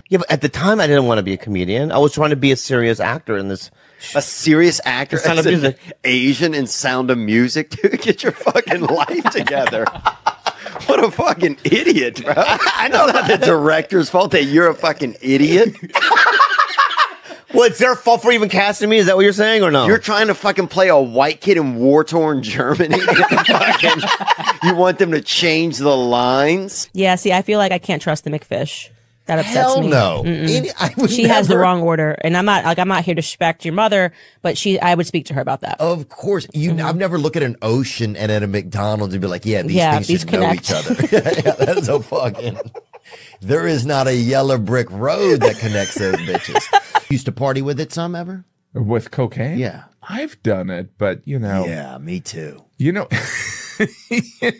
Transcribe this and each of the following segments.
Yeah, but at the time, I didn't want to be a comedian. I was trying to be a serious actor in this. A serious actor, Sound of Music, Asian in Sound of Music, dude. Get your fucking life together. What a fucking idiot, bro. I know not the director's fault that you're a fucking idiot. Well, it's their fault for even casting me. Is that what you're saying, or no? You're trying to fucking play a white kid in war-torn Germany. You want them to change the lines? Yeah, see, I feel like I can't trust the McFish. That upsets Hell me. no. She has the wrong order, and I'm not here to respect your mother, but I would speak to her about that. Of course, I've never looked at an ocean and at a McDonald's and be like, yeah, these things should connect. know each other. Yeah, that is a fucking. There is not a yellow brick road that connects those bitches. Used to party with it some ever? With cocaine? Yeah. I've done it, but you know. Yeah, me too. You know,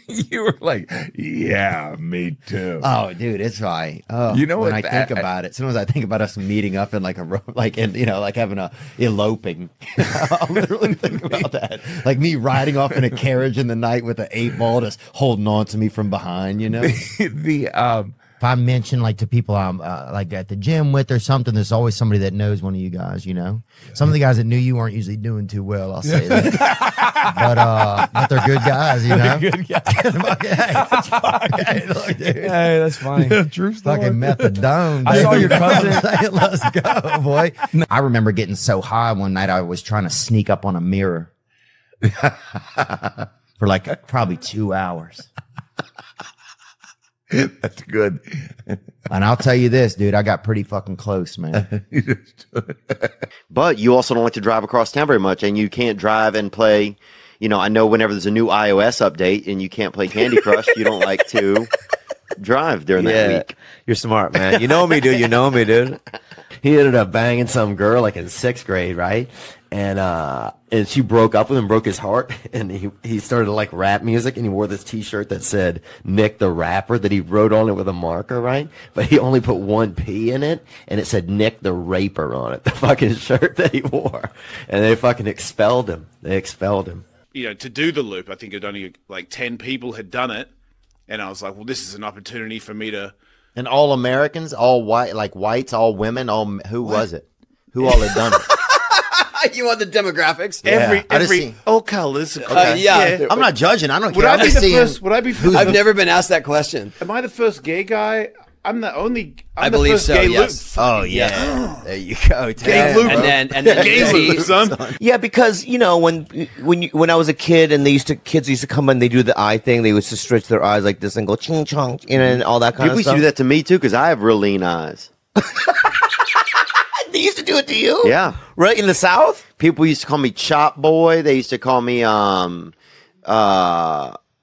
you were like, yeah, me too. Oh, dude, it's fine. Oh, you know when what? I think about it, sometimes I think about us meeting up in like like having a eloping. I'll literally think about that. Like me riding off in a carriage in the night with an 8-ball just holding on to me from behind, you know? If I mention like to people I'm like at the gym with or something, there's always somebody that knows one of you guys, you know? Some of the guys that knew you aren't usually doing too well, I'll say that. But they're good guys, you know? Good guys. Hey, look, dude. Hey, that's fine. Yeah, true story. Fucking methadone. I saw your cousin. Let's go, boy. I remember getting so high one night I was trying to sneak up on a mirror for like probably 2 hours. That's good. And I'll tell you this, dude, I got pretty fucking close, man. But you also don't like to drive across town very much, and you can't drive and play. You know, I know whenever there's a new iOS update and you can't play Candy Crush, you don't like to drive during that week. You're smart, man. You know me, dude. You know me, dude. He ended up banging some girl like in 6th grade, right? And she broke up with him, broke his heart, and he started like rap music, and he wore this T-shirt that said Nick the Rapper that he wrote on it with a marker, right? But he only put one P in it, and it said Nick the Raper on it, the fucking shirt that he wore, and they fucking expelled him. They expelled him. You know, to do the loop, I think it only like 10 people had done it, and I was like, well, this is an opportunity for me to. And all Americans, all white, like whites, all women, who was it? Who all had done it? You want the demographics? Every all colors. Okay. Yeah. I'm not judging. I don't Would care. I I'm be just the seeing. first? Would I be? I've never been asked that question. Am I the first gay guy? I'm the only. I the believe first so, Gay yes. loop. Oh yeah, there you go. Gay loop. And then Gay loop, son. Yeah, because you know when I was a kid and kids used to come in, they do the eye thing. They used to stretch their eyes like this and go ching chong, and all that kind People of used to stuff. do that to me too because I have real lean eyes. They used to do it to you. Yeah, right in the South. people used to call me Chop Boy. They used to call me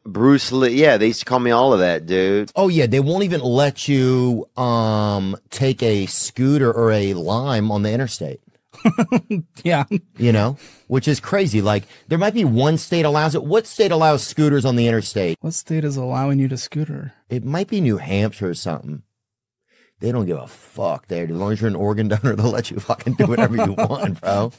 Bruce Lee. Yeah, they used to call me all of that, dude. Oh yeah, they won't even let you take a scooter or a Lime on the interstate. Yeah. You know, which is crazy. Like there might be one state allows it. What state allows scooters on the interstate? What state is allowing you to scooter? It might be New Hampshire or something. They don't give a fuck there. As long as you're an organ donor, they'll let you fucking do whatever you want, bro.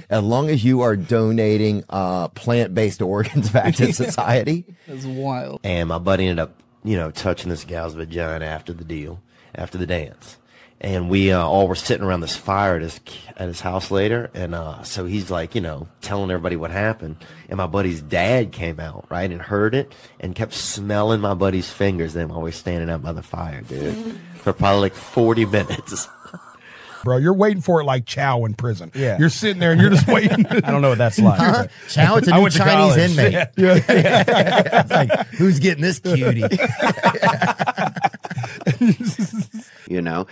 As long as you are donating plant-based organs back to society. That's wild. And my buddy ended up, touching this gal's vagina after the dance. And we all were sitting around this fire at his house later. And so he's like, telling everybody what happened. And my buddy's dad came out, right, and heard it and kept smelling my buddy's fingers then while we were standing out by the fire, dude, for probably like 40 minutes. Bro, you're waiting for it like Chow in prison. Yeah. You're sitting there and you're just waiting. I don't know what that's like. Huh? Chow, it's a I new went to Chinese college. inmate. Yeah. It's like, who's getting this cutie?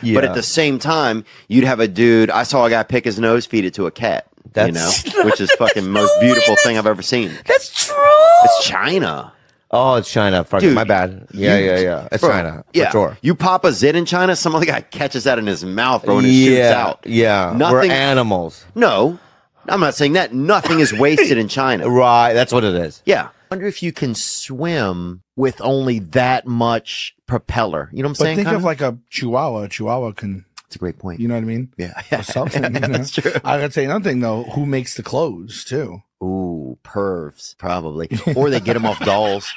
But at the same time, you'd have a dude. I saw a guy pick his nose, feed it to a cat. Which is fucking most beautiful thing I've ever seen. That's true. It's China. Oh, it's China. Fuck, Dude, my bad. Yeah. It's Bro, China. Yeah. For sure. You pop a zit in China, some other guy catches that in his mouth, bro, and it shoots out. Yeah. We're animals. No, I'm not saying that. Nothing is wasted in China. Right. That's what it is. Yeah. I wonder if you can swim with only that much propeller. You know what I'm But saying? think kinda? of like a chihuahua. A chihuahua can. That's a great point. You know what I mean? Yeah. Or something. You know? That's true. I gotta say another thing though. Who makes the clothes too? Ooh, pervs, probably. Or they get them off dolls.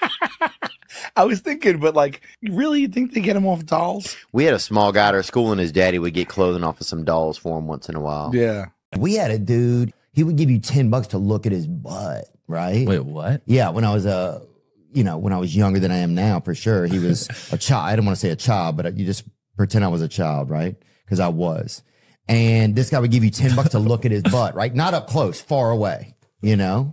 I was thinking, but like, really, you think they get him off dolls? We had a small guy at our school, and his daddy would get clothing off of some dolls for him once in a while. Yeah. We had a dude, he would give you $10 to look at his butt, right? Wait, what? Yeah, when I was when I was younger than I am now, for sure. He was a child. I don't want to say a child, but you just pretend I was a child, right? Because I was. And this guy would give you $10 to look at his butt, right? Not up close, far away, you know?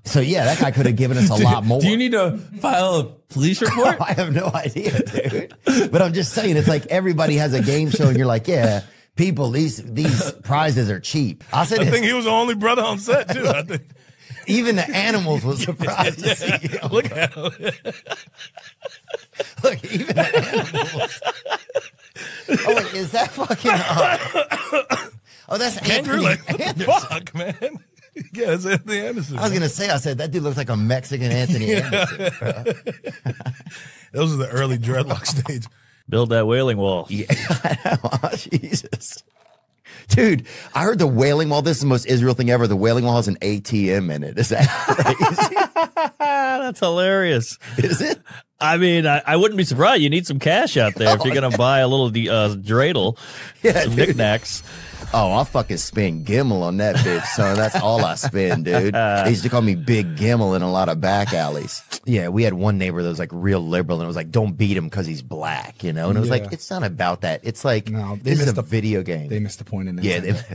So yeah, that guy could have given us a lot more. Do you need to file a police report? I have no idea, dude. But I'm just saying, it's like everybody has a game show and you're like, yeah, people, these prizes are cheap. I think he was the only brother on set too. I think. Even the animals was surprised to see him. Look at him. Look, even the animals. Oh, wait, is that fucking? Oh, that's Kangaroo. Anthony Like, what the Anderson. fuck, man? Yeah, it's Anthony Anderson. I was gonna say, I said that dude looks like a Mexican Anthony Anderson. Bro. Those are the early dreadlock stage. Build that wailing wall. Yeah, Jesus. Dude, I heard the Wailing Wall. This is the most Israel thing ever. The Wailing Wall has an ATM in it. Is that crazy? That's hilarious. Is it? I mean, I wouldn't be surprised. You need some cash out there if you're going to buy a little dreidel, Yeah, some dude. knickknacks. Oh, I'll fucking spend Gimel on that bitch, son. That's all I spend, dude. They used to call me Big Gimel in a lot of back alleys. Yeah, we had one neighbor that was like real liberal, and it was like, don't beat him because he's black, you know? And it was Yeah. like, it's not about that. It's like, No, they this is missed a the- video game. They missed the point in it.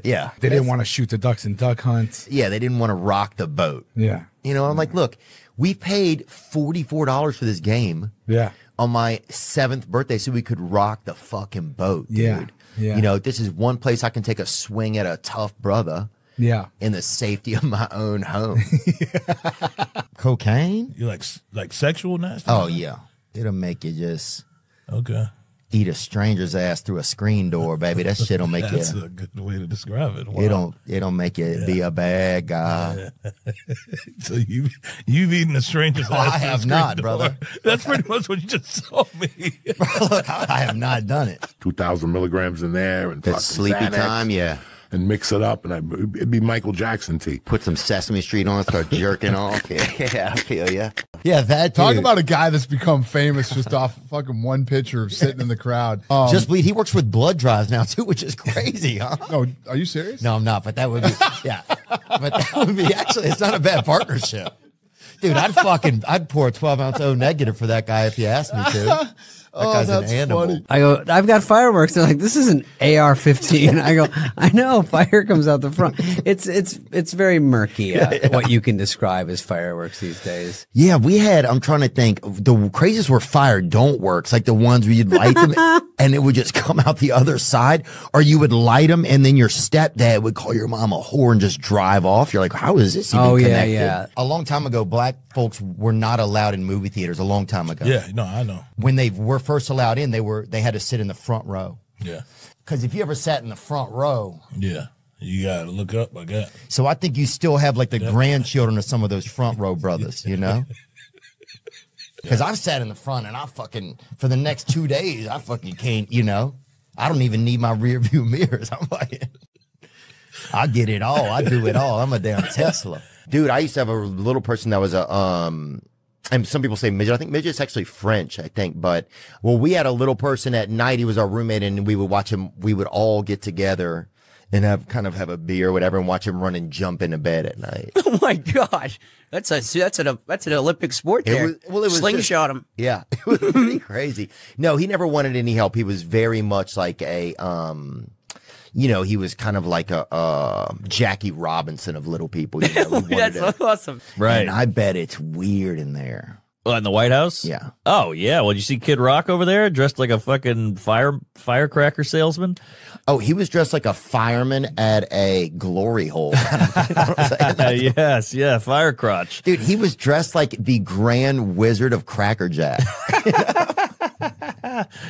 Yeah. They didn't want to shoot the ducks and duck hunts. Yeah, they didn't want to rock the boat. Yeah. You know, I'm like, look, we paid $44 for this game Yeah. on my 7th birthday so we could rock the fucking boat, dude. Yeah, yeah. You know, this is one place I can take a swing at a tough brother Yeah. in the safety of my own home. Cocaine? You like sexual nasty? Oh, yeah. It'll make you just Okay. eat a stranger's ass through a screen door, baby. That shit'll make That's you. a good way to describe it. Wow. It'll make you be a bad guy. So you've eaten a stranger's ass. I through a have screen not, door. brother. That's pretty much what you just told me. Look, I have not done it. 2,000 milligrams in there and That sleepy time, yeah. and mix it up, and it'd be Michael Jackson tea. Put some Sesame Street on, start jerking off. Yeah, I feel ya. Yeah, that Talk dude. about a guy that's become famous just off fucking one picture of sitting in the crowd. Just Bleed. He works with blood drives now too, which is crazy, huh? No, are you serious? No, I'm not. But that would be, yeah. But that would be actually, it's not a bad partnership, dude. I'd pour a 12-ounce O negative for that guy if you asked me to. That guy's an animal. funny. I go, I've got fireworks. They're like, this is an AR-15. I go, I know, fire comes out the front. It's very murky what you can describe as fireworks these days. Yeah, I'm trying to think. The craziest were fire don't work. It's like the ones where you'd light them and it would just come out the other side, or you would light them and then your stepdad would call your mom a whore and just drive off. You're like, how is this even connected? Yeah. A long time ago, black folks were not allowed in movie theaters. A long time ago. Yeah, no, I know. When they were first allowed in, they had to sit in the front row. Yeah, Because if you ever sat in the front row, yeah. You gotta look up. I got. so I think you still have like the grandchildren of some of those front row brothers, you know? Because I've sat in the front and for the next 2 days, I fucking can't, you know? I don't even need my rear view mirrors. I'm like, I get it all. I do it all. I'm a damn Tesla. Dude, I used to have a little person that was and some people say midget. I think midget's actually French, I think. But, well, we had a little person at night. He was our roommate, and we would watch him. We would all get together and have a beer or whatever and watch him run and jump into bed at night. Oh my gosh, that's an Olympic sport there. It was slingshot him. Yeah, it was pretty crazy. No, he never wanted any help. He was very much like a, he was kind of like a Jackie Robinson of little people. You know? He wanted That's awesome. Right. And I bet it's weird in there. In the White House? Yeah. Oh, yeah. Well, did you see Kid Rock over there dressed like a fucking firecracker salesman? Oh, he was dressed like a fireman at a glory hole. Yes, yeah, fire crotch. Dude, he was dressed like the Grand Wizard of Cracker Jack.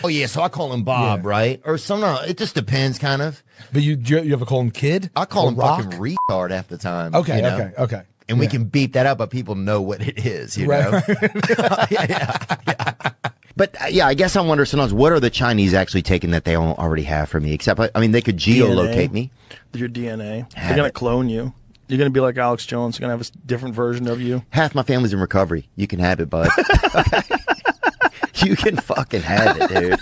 Oh, yeah, so I call him Bob, right? Or it just depends, kind of. But you ever call him Kid? I call Or him Rock? fucking retard half the time. Okay, you know? okay. And we Yeah. can beep that up, but people know what it is, you Right. know? yeah. But I guess I wonder sometimes, what are the Chinese actually taking that they don't already have from me? Except, I mean, they could geolocate me. Your DNA. Have They're going it. to clone you. You're going to be like Alex Jones. You're going to have a different version of you. Half my family's in recovery. You can have it, bud. You can fucking have it, dude.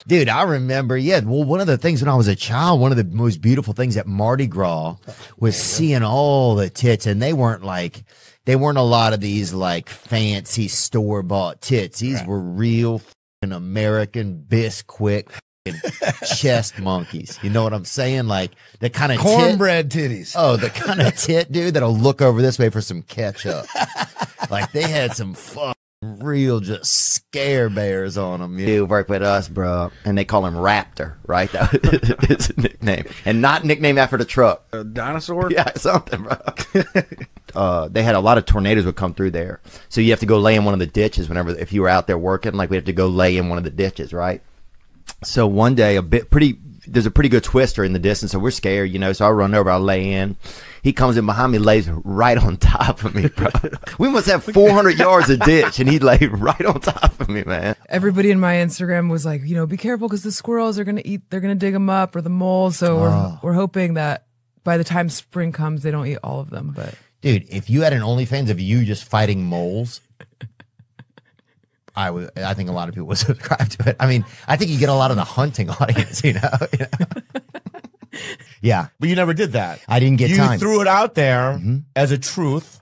Dude, I remember, well, one of the things when I was a child, one of the most beautiful things at Mardi Gras was seeing all the tits, and they weren't a lot of these like fancy store-bought tits. These were real fucking American Bisquick chest monkeys. You know what I'm saying? Like the kind of cornbread titties. Oh, the kind of tit, dude, that'll look over this way for some ketchup. Like they had some real just scare bears on them. Dude work with us, bro, and they call him Raptor, right? That was his nickname, and not nicknamed after the truck. A dinosaur? Yeah, something, bro. They had a lot of tornadoes would come through there, so you have to go lay in one of the ditches whenever if you were out there working. Like we have to go lay in one of the ditches, right? So one day, there's a pretty good twister in the distance, so we're scared, you know. So I run over, I lay in. He comes in behind me, lays right on top of me, bro. We must have 400 yards of ditch, and he laid right on top of me, man. Everybody in my Instagram was like, you know, be careful because the squirrels are gonna eat. They're gonna dig them up, or the moles. So we're hoping that by the time spring comes, they don't eat all of them. But dude, if you had an OnlyFans of you just fighting moles, I think a lot of people would subscribe to it. I mean, I think you get a lot of the hunting audience, you know? Yeah. But you never did that. I didn't get time. You threw it out there as a truth,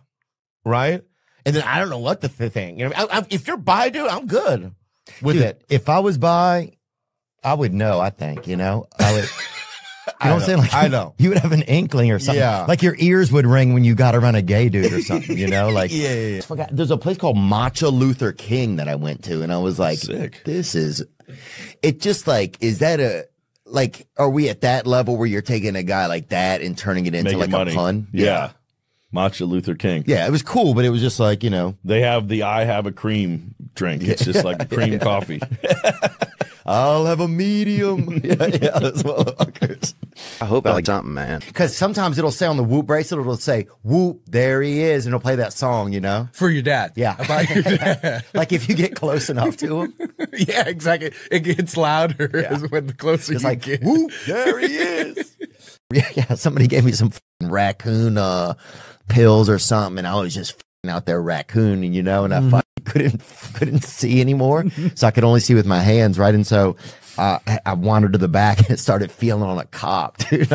right? And then I don't know what the thing. You know, if you're bi, dude, I'm good with it. If I was bi, I would know, I think, you know? I would. You know what I'm saying? Like, I know. You would have an inkling or something. Yeah. Like your ears would ring when you got around a gay dude or something, you know? Like, yeah. There's a place called Matcha Luther King that I went to, and I was like, sick. It just like, is that are we at that level where you're taking a guy like that and turning it into like money. A pun? Yeah. Matcha Luther King. Yeah, it was cool, but it was just like, you know. They have the I have a cream drink. It's just like a cream coffee. I'll have a medium. yeah, those motherfuckers. I hope I like something, man. Because sometimes it'll say on the Whoop bracelet, it'll say, Whoop, there he is, and it'll play that song, you know? For your dad. Yeah. About your dad. Like if you get close enough to him. Yeah, exactly. It gets louder when the closer it's you like, get. Whoop, there he is. Yeah, somebody gave me some raccoon pills or something, and I was just out there raccooning, you know, and I couldn't see anymore, so I could only see with my hands, right? And so I wandered to the back and started feeling on a cop, dude.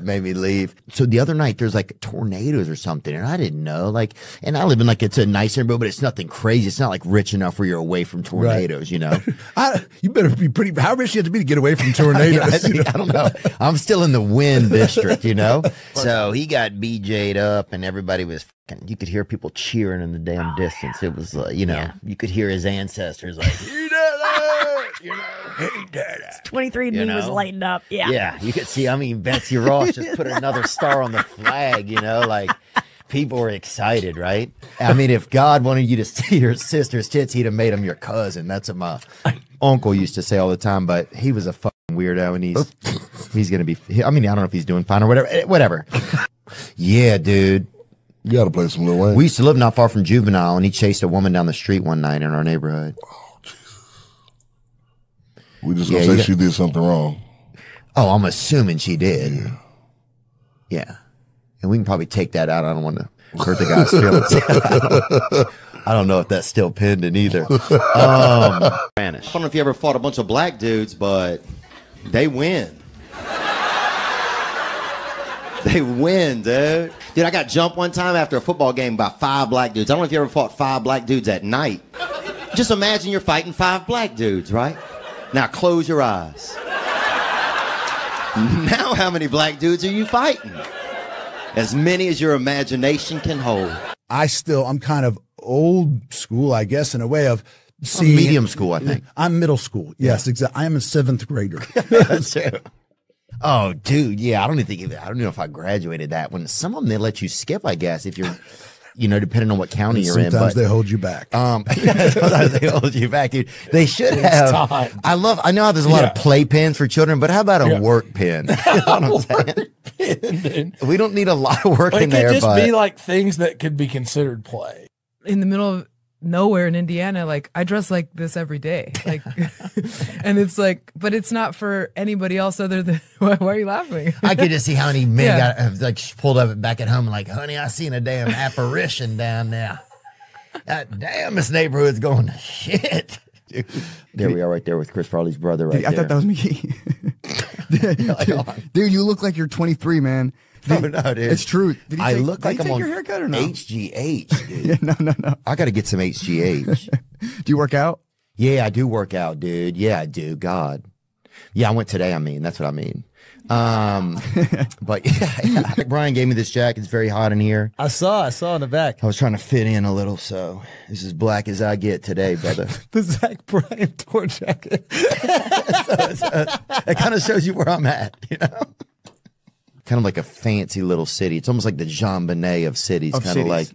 Made me leave. So the other night there's like tornadoes or something, and I didn't know. Like, and I live in like it's a nice neighborhood, but it's nothing crazy. It's not like rich enough where you're away from tornadoes, you know. You better be pretty. How rich you have to be to get away from tornadoes? I don't know. I'm still in the wind district, you know. So he got BJ'd up, and everybody was. You could hear people cheering in the damn distance. It was, you know, you could hear his ancestors like, he did it, you know, he did it. 23andMe was lighting up. Yeah. Yeah, you could see, I mean, Betsy Ross just put another star on the flag, you know, like people were excited, right? I mean, if God wanted you to see your sister's tits, he'd have made him your cousin. That's what my uncle used to say all the time, but he was a fucking weirdo, and he's going to be, I mean, I don't know if he's doing fine or whatever. Yeah, dude. You got to play some Lil Wayne. We used to live not far from Juvenile, and he chased a woman down the street one night in our neighborhood. Oh, Jesus. We just gonna say she did something wrong. Oh, I'm assuming she did. Yeah. And we can probably take that out. I don't want to hurt the guy's feelings. I don't know if that's still pending either. Spanish. I don't know if you ever fought a bunch of black dudes, but they win. They win, dude. Dude, I got jumped one time after a football game by 5 black dudes. I don't know if you ever fought 5 black dudes at night. Just imagine you're fighting 5 black dudes, right? Now close your eyes. Now how many black dudes are you fighting? As many as your imagination can hold. I'm kind of old school, I guess, in a way of seeing. Medium school, I think. I'm middle school. Yes, exactly. I am a 7th grader. That's true. Oh, dude, yeah. I don't even know if I graduated that one. Some of them they let you skip, I guess, if you're, you know, depending on what county you're in. Sometimes they hold you back. Sometimes they hold you back, dude. They should have. I know there's a lot of playpens for children, but how about a work pen? You know what I'm saying? We don't need a lot of work in there. It could just be like things that could be considered play. In the middle of nowhere in Indiana. Like I dress like this every day. Like, and it's like, but it's not for anybody else other than, why are you laughing? I could just see how many men Yeah. got like pulled up back at home and like, honey, I seen a damn apparition down there. Damn, this neighborhood's going to shit. Dude. There we are, right there with Chris Farley's brother, right I thought that was me. Dude, you look like you're 23, man. Oh, no, dude. It's true. Did you I take, look did like you I'm take on your haircut or no? HGH, dude. Yeah, no. I got to get some HGH. Do you work out? Yeah, I do work out, dude. Yeah, I do. God. Yeah, I went today. I mean, that's what I mean. But yeah, Brian gave me this jacket. It's very hot in here. I saw in the back. I was trying to fit in a little, so this is black as I get today, brother. The Zach Bryan tour jacket. It kind of shows you where I'm at, you know? Kind of like a fancy little city. It's almost like the Jean Bonnet of cities. Kind of like,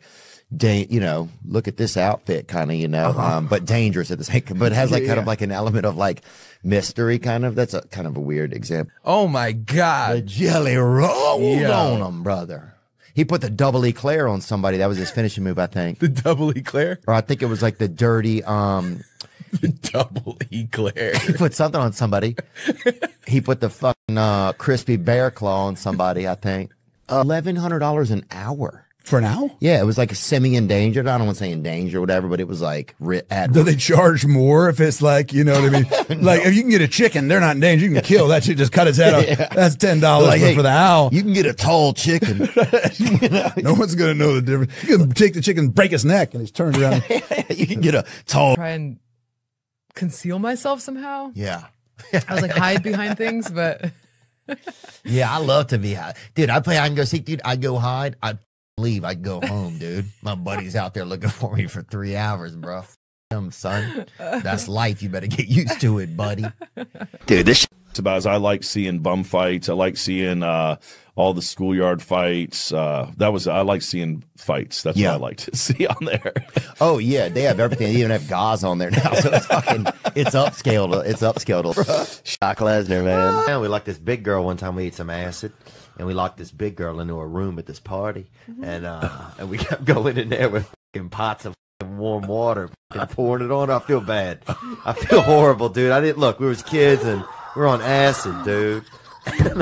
you know, look at this outfit, kind of, you know, but dangerous at the same. But it has like kind of like an element of like mystery, kind of. That's a kind of a weird example. Oh my God! The jelly rolled on him, brother. He put the double eclair on somebody. That was his finishing move, I think. The double eclair, or I think it was like the dirty. The double eclair. He put something on somebody. He put the fucking crispy bear claw on somebody, I think. $1,100 an hour. For an hour? Yeah, it was like semi-endangered. I don't want to say endangered or whatever, but it was like Do they charge more if it's like, you know what I mean? Like if you can get a chicken, they're not endangered. You can kill that shit, just cut its head off. That's $10. Like, but hey, for the owl, you can get a tall chicken. no one's gonna know the difference. You can take the chicken, and break its neck, and he's turned around. You can get a tall. Try and conceal myself somehow. Yeah. I was like hide behind things, but Yeah, I love to be high. Dude, I play hide and go seek, dude. I'd go hide. I'd leave. I'd go home, dude. My buddy's out there looking for me for 3 hours, bro. Son, that's life. You better get used to it, buddy. Dude, this about I like seeing bum fights. I like seeing all the schoolyard fights. I like seeing fights. That's what I like to see on there. Oh yeah, they have everything. They even have gauze on there now, so it's upscaled. It's upscaled. Shock Lesnar, man. Yeah, we locked this big girl one time. We ate some acid, and we locked this big girl into a room at this party, and we kept going in there with fucking pots of warm water and pouring it on. I feel bad. I feel horrible, dude. I didn't look. We was kids and we were on acid, dude. And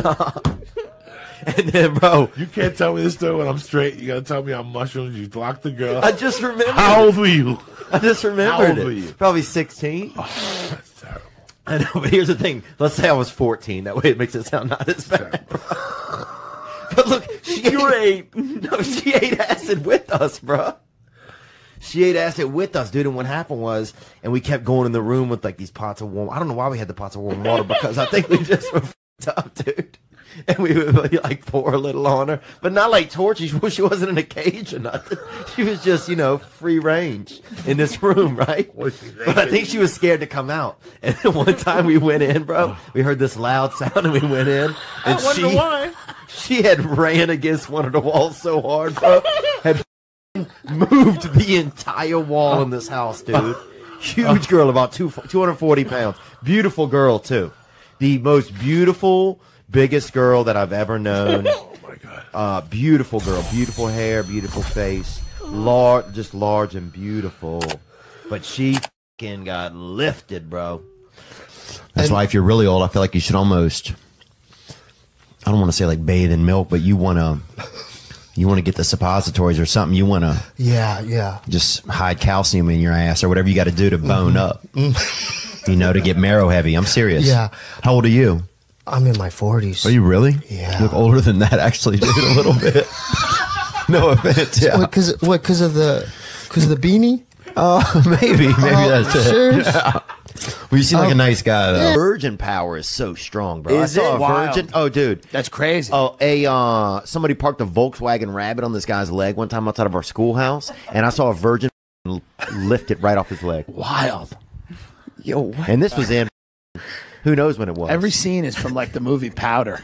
then, bro, you can't tell me this story when I'm straight. You gotta tell me on mushrooms. You locked the girl. I just remembered. How old were you? I just remembered. How old were you? Probably 16. Oh, that's terrible. I know, but here's the thing. Let's say I was 14. That way it makes it sound not as bad, bro. But look, she ate acid with us, bro. She ate acid with us, dude. And what happened was, and we kept going in the room with like these pots of warm. I don't know why we had the pots of warm water, because I think we just were f***ed up, dude. And we would like pour a little on her, but not like torture. She wasn't in a cage or nothing. She was just, free range in this room, right? But I think she was scared to come out. And one time we went in, bro. We heard this loud sound, and we went in. And I wonder why. She had ran against one of the walls so hard, bro. Had moved the entire wall in this house, dude. Huge girl, about 240 pounds. Beautiful girl, too. The most beautiful, biggest girl that I've ever known. Oh, my God. Beautiful girl. Beautiful hair, beautiful face. Large and beautiful. But she fucking got lifted, bro. That's why if you're really old, I feel like you should almost, I don't want to say like bathe in milk, but you want to get the suppositories or something. You want to just hide calcium in your ass or whatever you got to do to bone up. To get marrow heavy. I'm serious. Yeah. How old are you? I'm in my 40s. Are you really? Yeah. You look older than that, actually, dude, a little bit. No offense. Yeah. Because of the beanie? Maybe that's it. Sure. Yeah. Well, you seem like a nice guy, though. Virgin power is so strong, bro. Is I saw it? a Wild. virgin. Oh, dude, That's crazy. Oh, somebody parked a Volkswagen Rabbit on this guy's leg one time outside of our schoolhouse, and I saw a virgin lift it right off his leg. Wild. Yo, what? And this was in. Who knows when it was? Every scene is from like the movie Powder.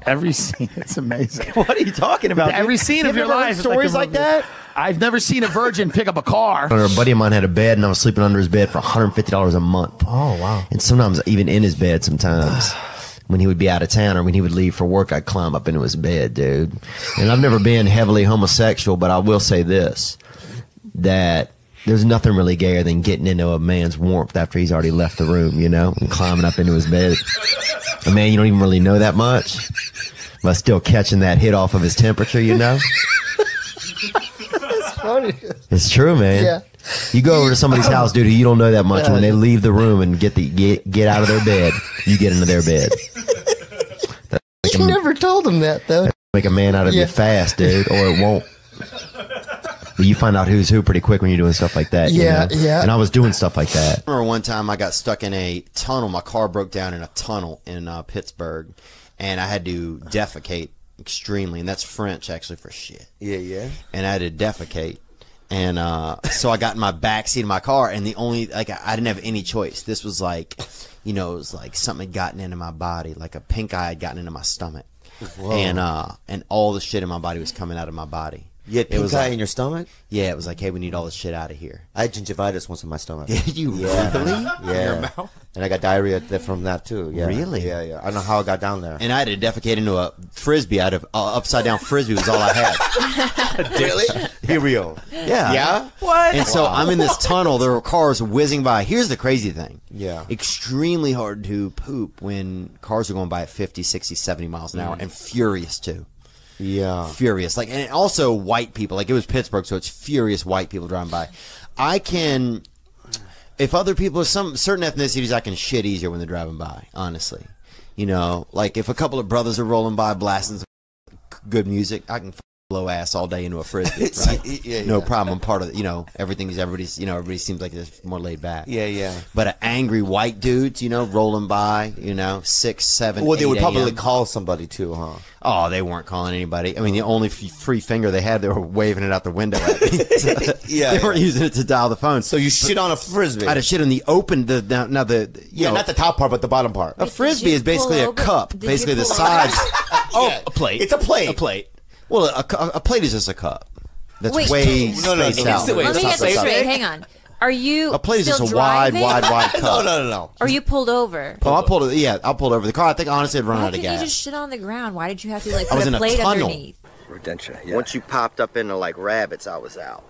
Every scene, it's amazing. What are you talking about? Every scene of your life. is Stories like that. I've never seen a virgin pick up a car. A buddy of mine had a bed, and I was sleeping under his bed for $150 a month. Oh, wow. And sometimes even in his bed, sometimes when he would be out of town or when he would leave for work, I'd climb up into his bed, dude. And I've never been heavily homosexual, but I will say this, that There's nothing really gayer than getting into a man's warmth after he's already left the room, you know, and climbing up into his bed. A man you don't even really know that much, but still catching that hit off of his temperature, you know? That's funny. It's true, man. Yeah. You go over to somebody's house, dude, who you don't know that much, and when they leave the room and get out of their bed, you get into their bed. You never told him that, though. Make a man out of you fast, dude, or it won't. But you find out who's who pretty quick when you're doing stuff like that. Yeah, you know? yeah. And I was doing stuff like that. I remember one time I got stuck in a tunnel. My car broke down in a tunnel in Pittsburgh, and I had to defecate extremely, and that's French actually for shit. Yeah, yeah. And I had to defecate. And so I got in my back seat of my car, and the only, like, I didn't have any choice. This was like, you know, it was like something had gotten into my body, like a pink eye had gotten into my stomach. Whoa. And all the shit in my body was coming out of my body. You had pink was eye like, in your stomach? Yeah, it was like, hey, we need all this shit out of here. I had gingivitis once in my stomach. Did you really? Yeah. In your mouth? And I got diarrhea from that too. Yeah. Really? Yeah, yeah. I don't know how I got down there. And I had to defecate into a frisbee. I had an upside down frisbee was all I had. Really? Be real. Yeah. Yeah? What? And so I'm in this tunnel. There were cars whizzing by. Here's the crazy thing. Yeah. Extremely hard to poop when cars are going by at 50, 60, 70 miles an hour, and furious too. Yeah. Furious. Like, and also white people. Like, it was Pittsburgh, so it's furious white people driving by. I can, if other people, some certain ethnicities, I can shit easier when they're driving by, honestly. You know, like if a couple of brothers are rolling by blasting some good music, I can blow ass all day into a frisbee, right? Yeah, no yeah. problem. I'm part of it. You know, everybody's, you know, everybody seems like it's more laid back. Yeah, yeah. But an angry white dudes, you know, rolling by, you know, 6, 7, Well, they 8 would probably a.m. call somebody too, huh? Oh, they weren't calling anybody. I mean, the only free finger they had, they were waving it out the window at me. Yeah, They weren't using it to dial the phone. So you shit on a frisbee. I had a shit in the open, you know, not the top part, but the bottom part. a frisbee is basically a cup. Basically the size. A plate. It's a plate. A plate. Well, a plate is just a cup. That's Wait, way no, no, spaced no. out. Let me get this Stop. straight. Hang on. Are you A plate is still just a wide driving? cup. No. Or you pulled over? Oh, I pulled over the car. I think honestly, I'd run Why out of couldn't you gas. just shit on the ground? Why did you have to like I was put in a a plate tunnel. underneath? Rodentia, Once you popped up into like rabbits, I was out.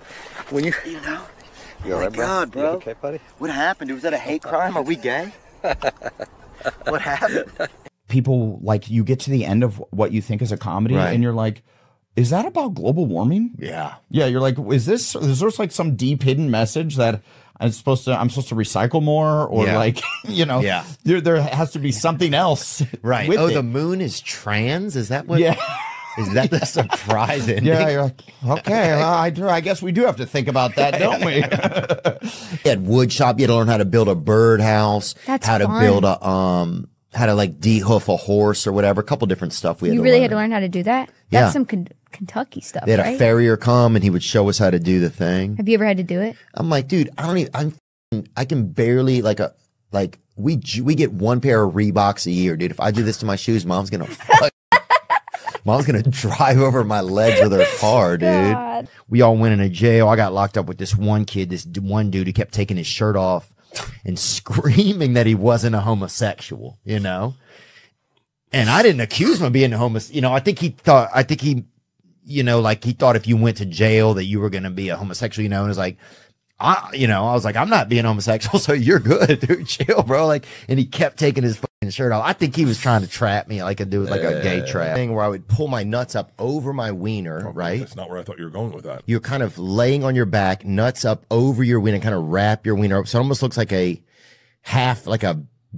When you know. You all right, bro? God, bro. You okay, buddy? What happened? Was that a hate crime? Are we gay? What happened? People, like, you get to the end of what you think is a comedy, Right. and you're like, is that about global warming? Yeah. Yeah, you're like, is there like some deep hidden message that I'm supposed to recycle more, or Yeah. like, you know, Yeah. there has to be something else, Right. with Oh, it. the moon is trans? Is that what? Yeah. Is that the surprise ending? Yeah, you're like, okay, I guess we do have to think about that, don't we? You had wood shop. You had to learn how to build a birdhouse. That's how to fun. build a how to like de-hoof a horse or whatever. A couple different stuff we had You to really learn. had to learn how to do that? Yeah. That's some Kentucky stuff, They had right? a farrier come and he would show us how to do the thing. Have you ever had to do it? I'm like, dude, I can barely we get one pair of Reeboks a year, dude. If I do this to my shoes, mom's gonna drive over my legs with her car, dude. God. We all went into jail. I got locked up with this one kid, this one dude who kept taking his shirt off and screaming that he wasn't a homosexual, you know? And I didn't accuse him of being a homosexual. You know, I think he thought if you went to jail that you were going to be a homosexual, you know, and it was like, I was like, I'm not being homosexual, so you're good, dude. Chill, bro. Like, and he kept taking his fucking shirt off. I think he was trying to trap me, like a dude, like a gay trap thing, where I would pull my nuts up over my wiener, right? That's not where I thought you were going with that. You're kind of laying on your back, nuts up over your wiener, kind of wrap your wiener up, so it almost looks like a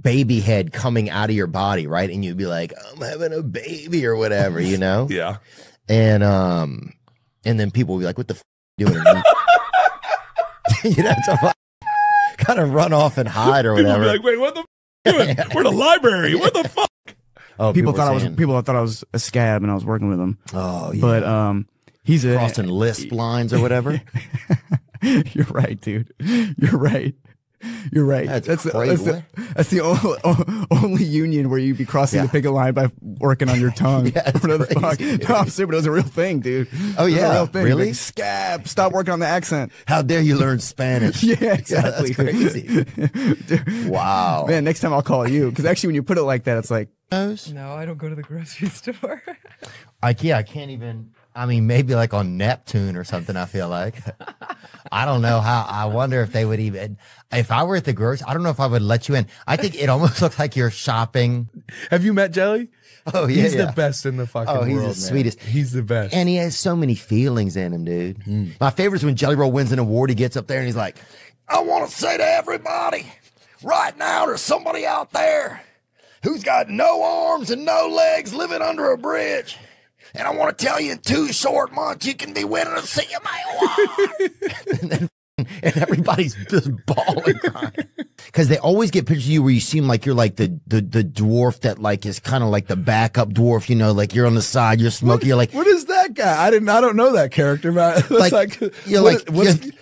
baby head coming out of your body, right? And you'd be like, I'm having a baby or whatever, you know? Yeah. And then people would be like, what the f you doing? You'd have to kind of run off and hide or People would whatever. be like, wait, what the f doing? We're in the library. What the fuck? Oh, people thought were I was a scab and I was working with him. Oh, yeah. But he's crossing lisp lines or whatever. You're right, dude. You're right. You're right. That's crazy. That's the only union where you'd be crossing the picket line by working on your tongue. Yeah, it's Whatever the fuck. crazy, No, I'm serious, but it was a real thing, dude. Oh, It was a yeah? real thing. Really? Like, scab. Stop working on the accent. How dare you learn Spanish? Yeah, exactly. That's crazy. Wow. Man, next time I'll call you. Because actually, when you put it like that, it's like, No, I don't go to the grocery store. I can't even. I mean, maybe like on Neptune or something, I feel like. I don't know how. I wonder if they would even, if I were at the grocery, I don't know if I would let you in. I think it almost looks like you're shopping. Have you met Jelly? Oh, yeah. He's the best in the fucking world. Oh, he's the man. sweetest. He's the best. And he has so many feelings in him, dude. My favorite is when Jelly Roll wins an award, he gets up there and he's like, I want to say to everybody, right now there's somebody out there who's got no arms and no legs living under a bridge. And I want to tell you in 2 short months, you can be winning a CMA award. and everybody's just bawling crying. Because they always get pictures of you where you seem like you're like the dwarf that like is kind of like the backup dwarf, you know, like you're on the side, you're smoking, you're like, what is that guy? I don't know that character, but Like, you're like,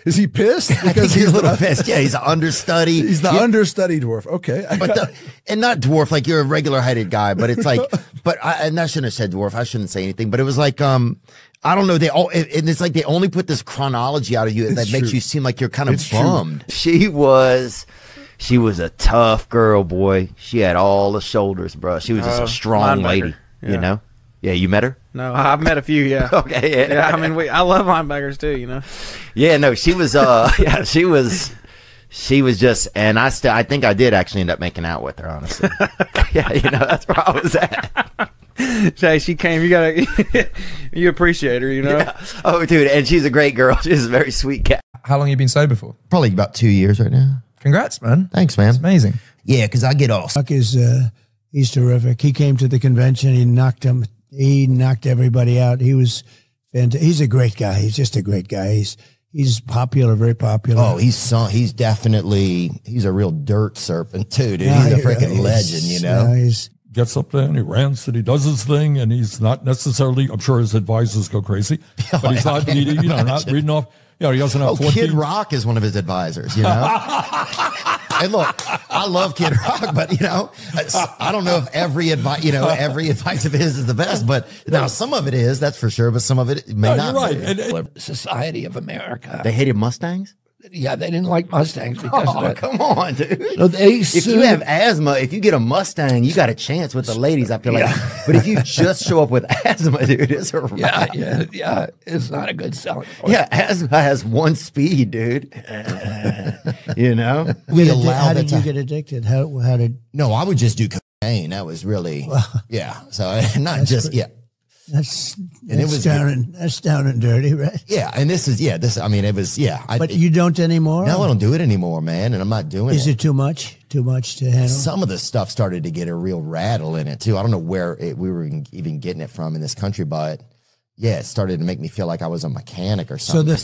is he pissed? I think he's a little pissed. Yeah, he's an understudy. He's the understudy dwarf. Okay. And not dwarf, like you're a regular heighted guy, but it's like, and I shouldn't have said dwarf. I shouldn't say anything, but it was like, I don't know. They all, and it's like they only put this chronology out of you that makes you seem like you're kind of bummed. She was a tough girl, boy. She had all the shoulders, bro. She was just a strong lady, you know? Yeah, you met her? No, I've met a few, yeah. Okay, yeah. I mean, I love linebackers too, you know? Yeah, no, she was, yeah, she was just, and I think I did actually end up making out with her, honestly. Yeah, you know, that's where I was at. Jay, she came. You appreciate her, you know. Yeah. Oh, dude, and she's a great girl. She's a very sweet cat. How long have you been sober for? Probably about 2 years right now. Congrats, man. Thanks, man. It's amazing. Yeah, because I get all. Huck is he's terrific. He came to the convention. He knocked everybody out. He was fantastic. He's a great guy. He's just a great guy. He's popular, very popular. Oh, he's definitely a real dirt serpent too, dude. He's a freaking legend, you know. Gets up there and he rants and he does his thing, and he's not necessarily, I'm sure his advisors go crazy, but he's not, not reading off, he doesn't have 14. Kid Rock is one of his advisors, you know. And look, I love Kid Rock, but I don't know if every advice of his is the best, but now some of it is, that's for sure, but some of it may not. You're right. Society of America. They hated Mustangs? Yeah, they didn't like Mustangs because of that. Come on, dude. No, if you have asthma, if you get a Mustang, you got a chance with the ladies, I feel like. But if you just show up with asthma, dude, it's a wrap. Yeah, it's not a good selling point. Yeah, asthma has one speed, dude. You know? How did you get addicted? How did? No, I would just do cocaine. That was really, yeah. So not just, yeah. That's down and dirty, right? Yeah, and I mean, it was, yeah. But you don't anymore? No, I don't do it anymore, man, and I'm not doing it. Is it too much? Too much to handle? Some of the stuff started to get a real rattle in it, too. I don't know where we were even getting it from in this country, but yeah, it started to make me feel like I was a mechanic or something.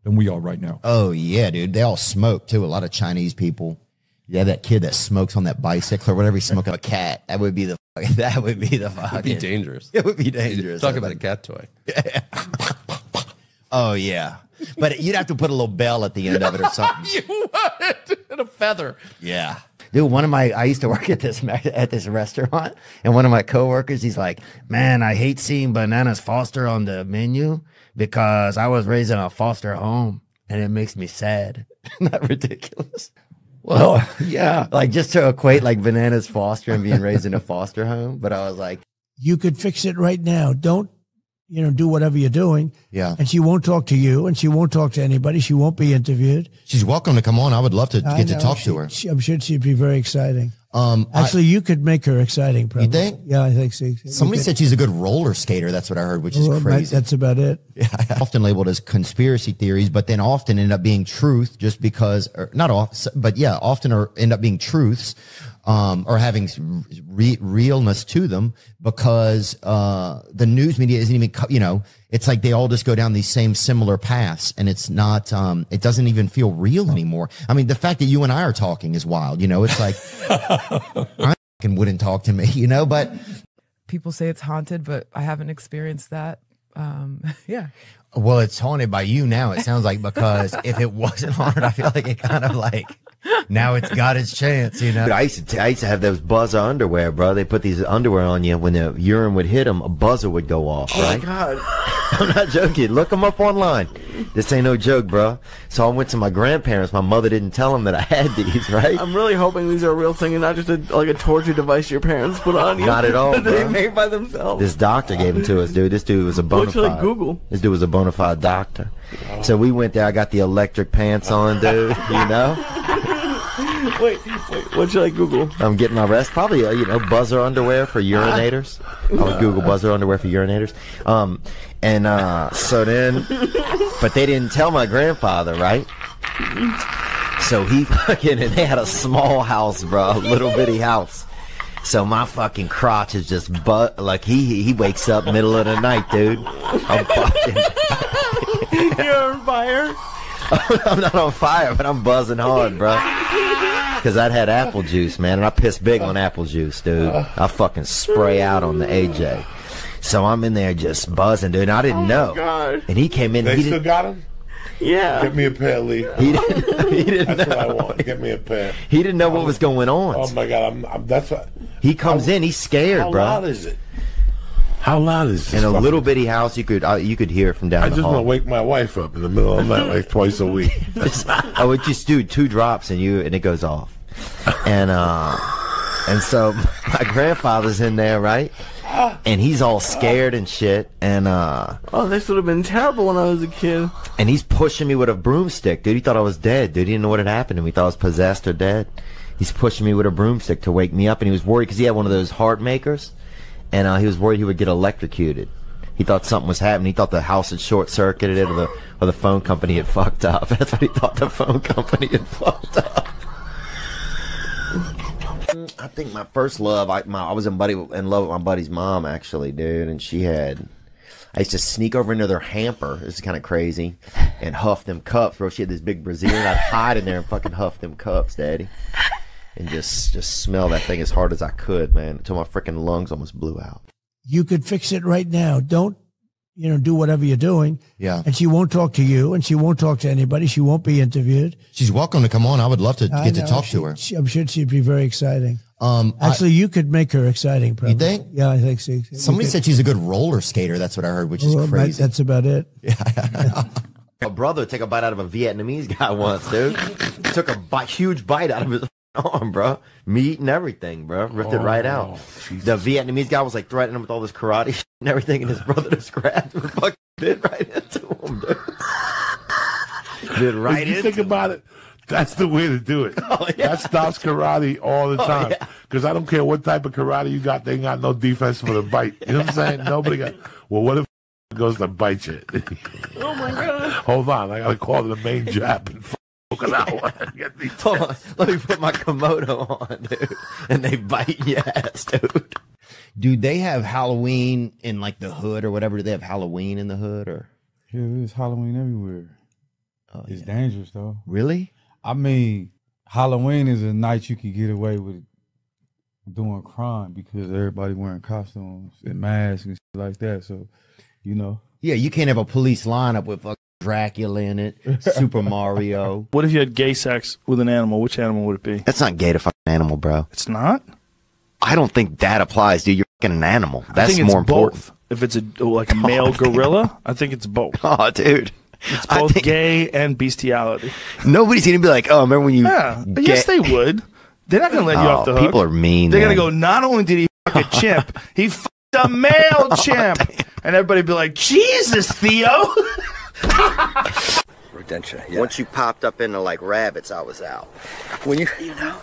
And we are right now. Oh, yeah, dude. They all smoke, too. A lot of Chinese people. Yeah, that kid that smokes on that bicycle or whatever, he's smoking a cat. That would be the fucking. It'd be dangerous. It would be dangerous. Talk about a cat toy. Yeah. Oh, yeah. But you'd have to put a little bell at the end of it or something. You would. And a feather. Yeah. Dude, I used to work at this restaurant, and one of my coworkers, he's like, man, I hate seeing Bananas Foster on the menu because I was raised in a foster home, and it makes me sad. Isn't that ridiculous? Well, yeah. Like just to equate like Bananas Foster and being raised in a foster home. But I was like, you could fix it right now. Don't, do whatever you're doing. Yeah. And she won't talk to you and she won't talk to anybody. She won't be interviewed. She's welcome to come on. I would love to get to talk to her. I'm sure she'd be very exciting. Actually, you could make her exciting, probably. You think? Yeah, I think so. Somebody said she's a good roller skater. That's what I heard, which is crazy. That's about it. Yeah, often labeled as conspiracy theories, but then often end up being truth just because, or not often, but yeah, often end up being truths, or having realness to them because the news media isn't even, it's like they all just go down these same similar paths, and it's not, it doesn't even feel real anymore. I mean, the fact that you and I are talking is wild. It's like, I wouldn't talk to me, but people say it's haunted, but I haven't experienced that. Yeah. Well, it's haunted by you now. It sounds like, because if it wasn't haunted, I feel like it kind of like now it's got its chance, Dude, I used to have those buzzer underwear, bro. They put these underwear on you. When the urine would hit them, a buzzer would go off, right? Oh, my God. I'm not joking. Look them up online. This ain't no joke, bro. So I went to my grandparents. My mother didn't tell them that I had these, right? I'm really hoping these are a real thing and not just like a torture device your parents put on you. Not at all, that they bro. made by themselves. This doctor gave them to us, dude. This dude was a bona Looks like fide. Google. This dude was a bona fide doctor. So we went there. I got the electric pants on, dude. You know? Wait, what should I Google? I'm getting my rest. Probably, buzzer underwear for urinators. I would Google buzzer underwear for urinators. So then, but they didn't tell my grandfather, right? So he and they had a small house, bro, a little bitty house. So my fucking crotch is just like he wakes up middle of the night, dude. I'm fucking. You're on fire. I'm not on fire, but I'm buzzing hard, bro. Because I'd had apple juice, man, and I piss big on apple juice, dude. I fucking spray out on the AJ. So I'm in there just buzzing, dude. And I didn't know. God. And he came in. They He still didn't. got him? Yeah. Get me a pair, Lee. He didn't That's know. what I want. Get me a pair. He didn't know what was going on. Oh my God! That's what. He comes in. He's scared, How bro. loud is it? How loud is this? In a little bitty house, you could hear it from down I the just hall. want to wake my wife up in the middle of the night, like twice a week. I would just do 2 drops and it goes off. And so my grandfather's in there, right? And he's all scared and shit. And Oh, this would have been terrible when I was a kid. and he's pushing me with a broomstick, dude. He thought I was dead, dude. He didn't know what had happened to me. He thought I was possessed or dead. He's pushing me with a broomstick to wake me up, and he was worried because he had one of those heart makers, and he was worried he would get electrocuted. He thought something was happening. He thought the house had short-circuited it, or the phone company had fucked up. That's what he thought. The phone company had fucked up. I think my first love, I was in love with my buddy's mom, actually, dude, and I used to sneak over into their hamper. This is kind of crazy, and huff them cups, bro. She had this big Brazilian. I'd hide in there and fucking huff them cups, daddy, and just smell that thing as hard as I could, man, until my freaking lungs almost blew out. You could fix it right now. Don't, do whatever you're doing. Yeah. And she won't talk to you, and she won't talk to anybody. She won't be interviewed. She's welcome to come on. I would love to I get to know. talk to her. I'm sure she'd be very exciting. Actually, you could make her exciting, probably. You think? Yeah, I think so. Somebody said she's a good roller skater. That's what I heard, which is crazy. That's about it. My brother took a bite out of a Vietnamese guy once, dude. Took a huge bite out of his arm, bro. Meat and everything, bro. Ripped it right out. The Vietnamese guy was like threatening him with all this karate shit and everything, and his brother just grabbed him and fucking bit right into him, dude. Bit right If you into think him. about it, that's the way to do it. Oh, yeah. That stops karate all the Oh, time. yeah. Because I don't care what type of karate you got, they ain't got no defense for the bite. You know what I'm saying? Nobody got. Well, what if goes to bite you? Oh my God. Hold on, I gotta call the main jab and fuck it out. Get these Hold on, let me put my Komodo on, dude. And they bite your ass, dude. Do they have Halloween in like the hood or whatever? Do they have Halloween in the hood or? Yeah, there's Halloween everywhere. It's dangerous though. Really? I mean, Halloween is a night you can get away with doing crime because everybody wearing costumes and masks and shit like that. So, Yeah, you can't have a police lineup with fucking Dracula in it, Super Mario. What if you had gay sex with an animal? Which animal would it be? That's not gay to fucking animal, bro. It's not? I don't think that applies, dude. You're fucking an animal. I That's think it's more important. both. If it's a male gorilla, I think it's both. Oh, dude. It's both gay and bestiality. Nobody's gonna be like, oh, remember when you? Yeah, yes, they would. They're not gonna let you off the hook. People are mean. They're man. gonna go. Not only did he fuck a chimp, he fucked a male chimp, and everybody be like, Jesus, Theo. Rodentia. Yeah. Once you popped up into like rabbits, I was out. When you know.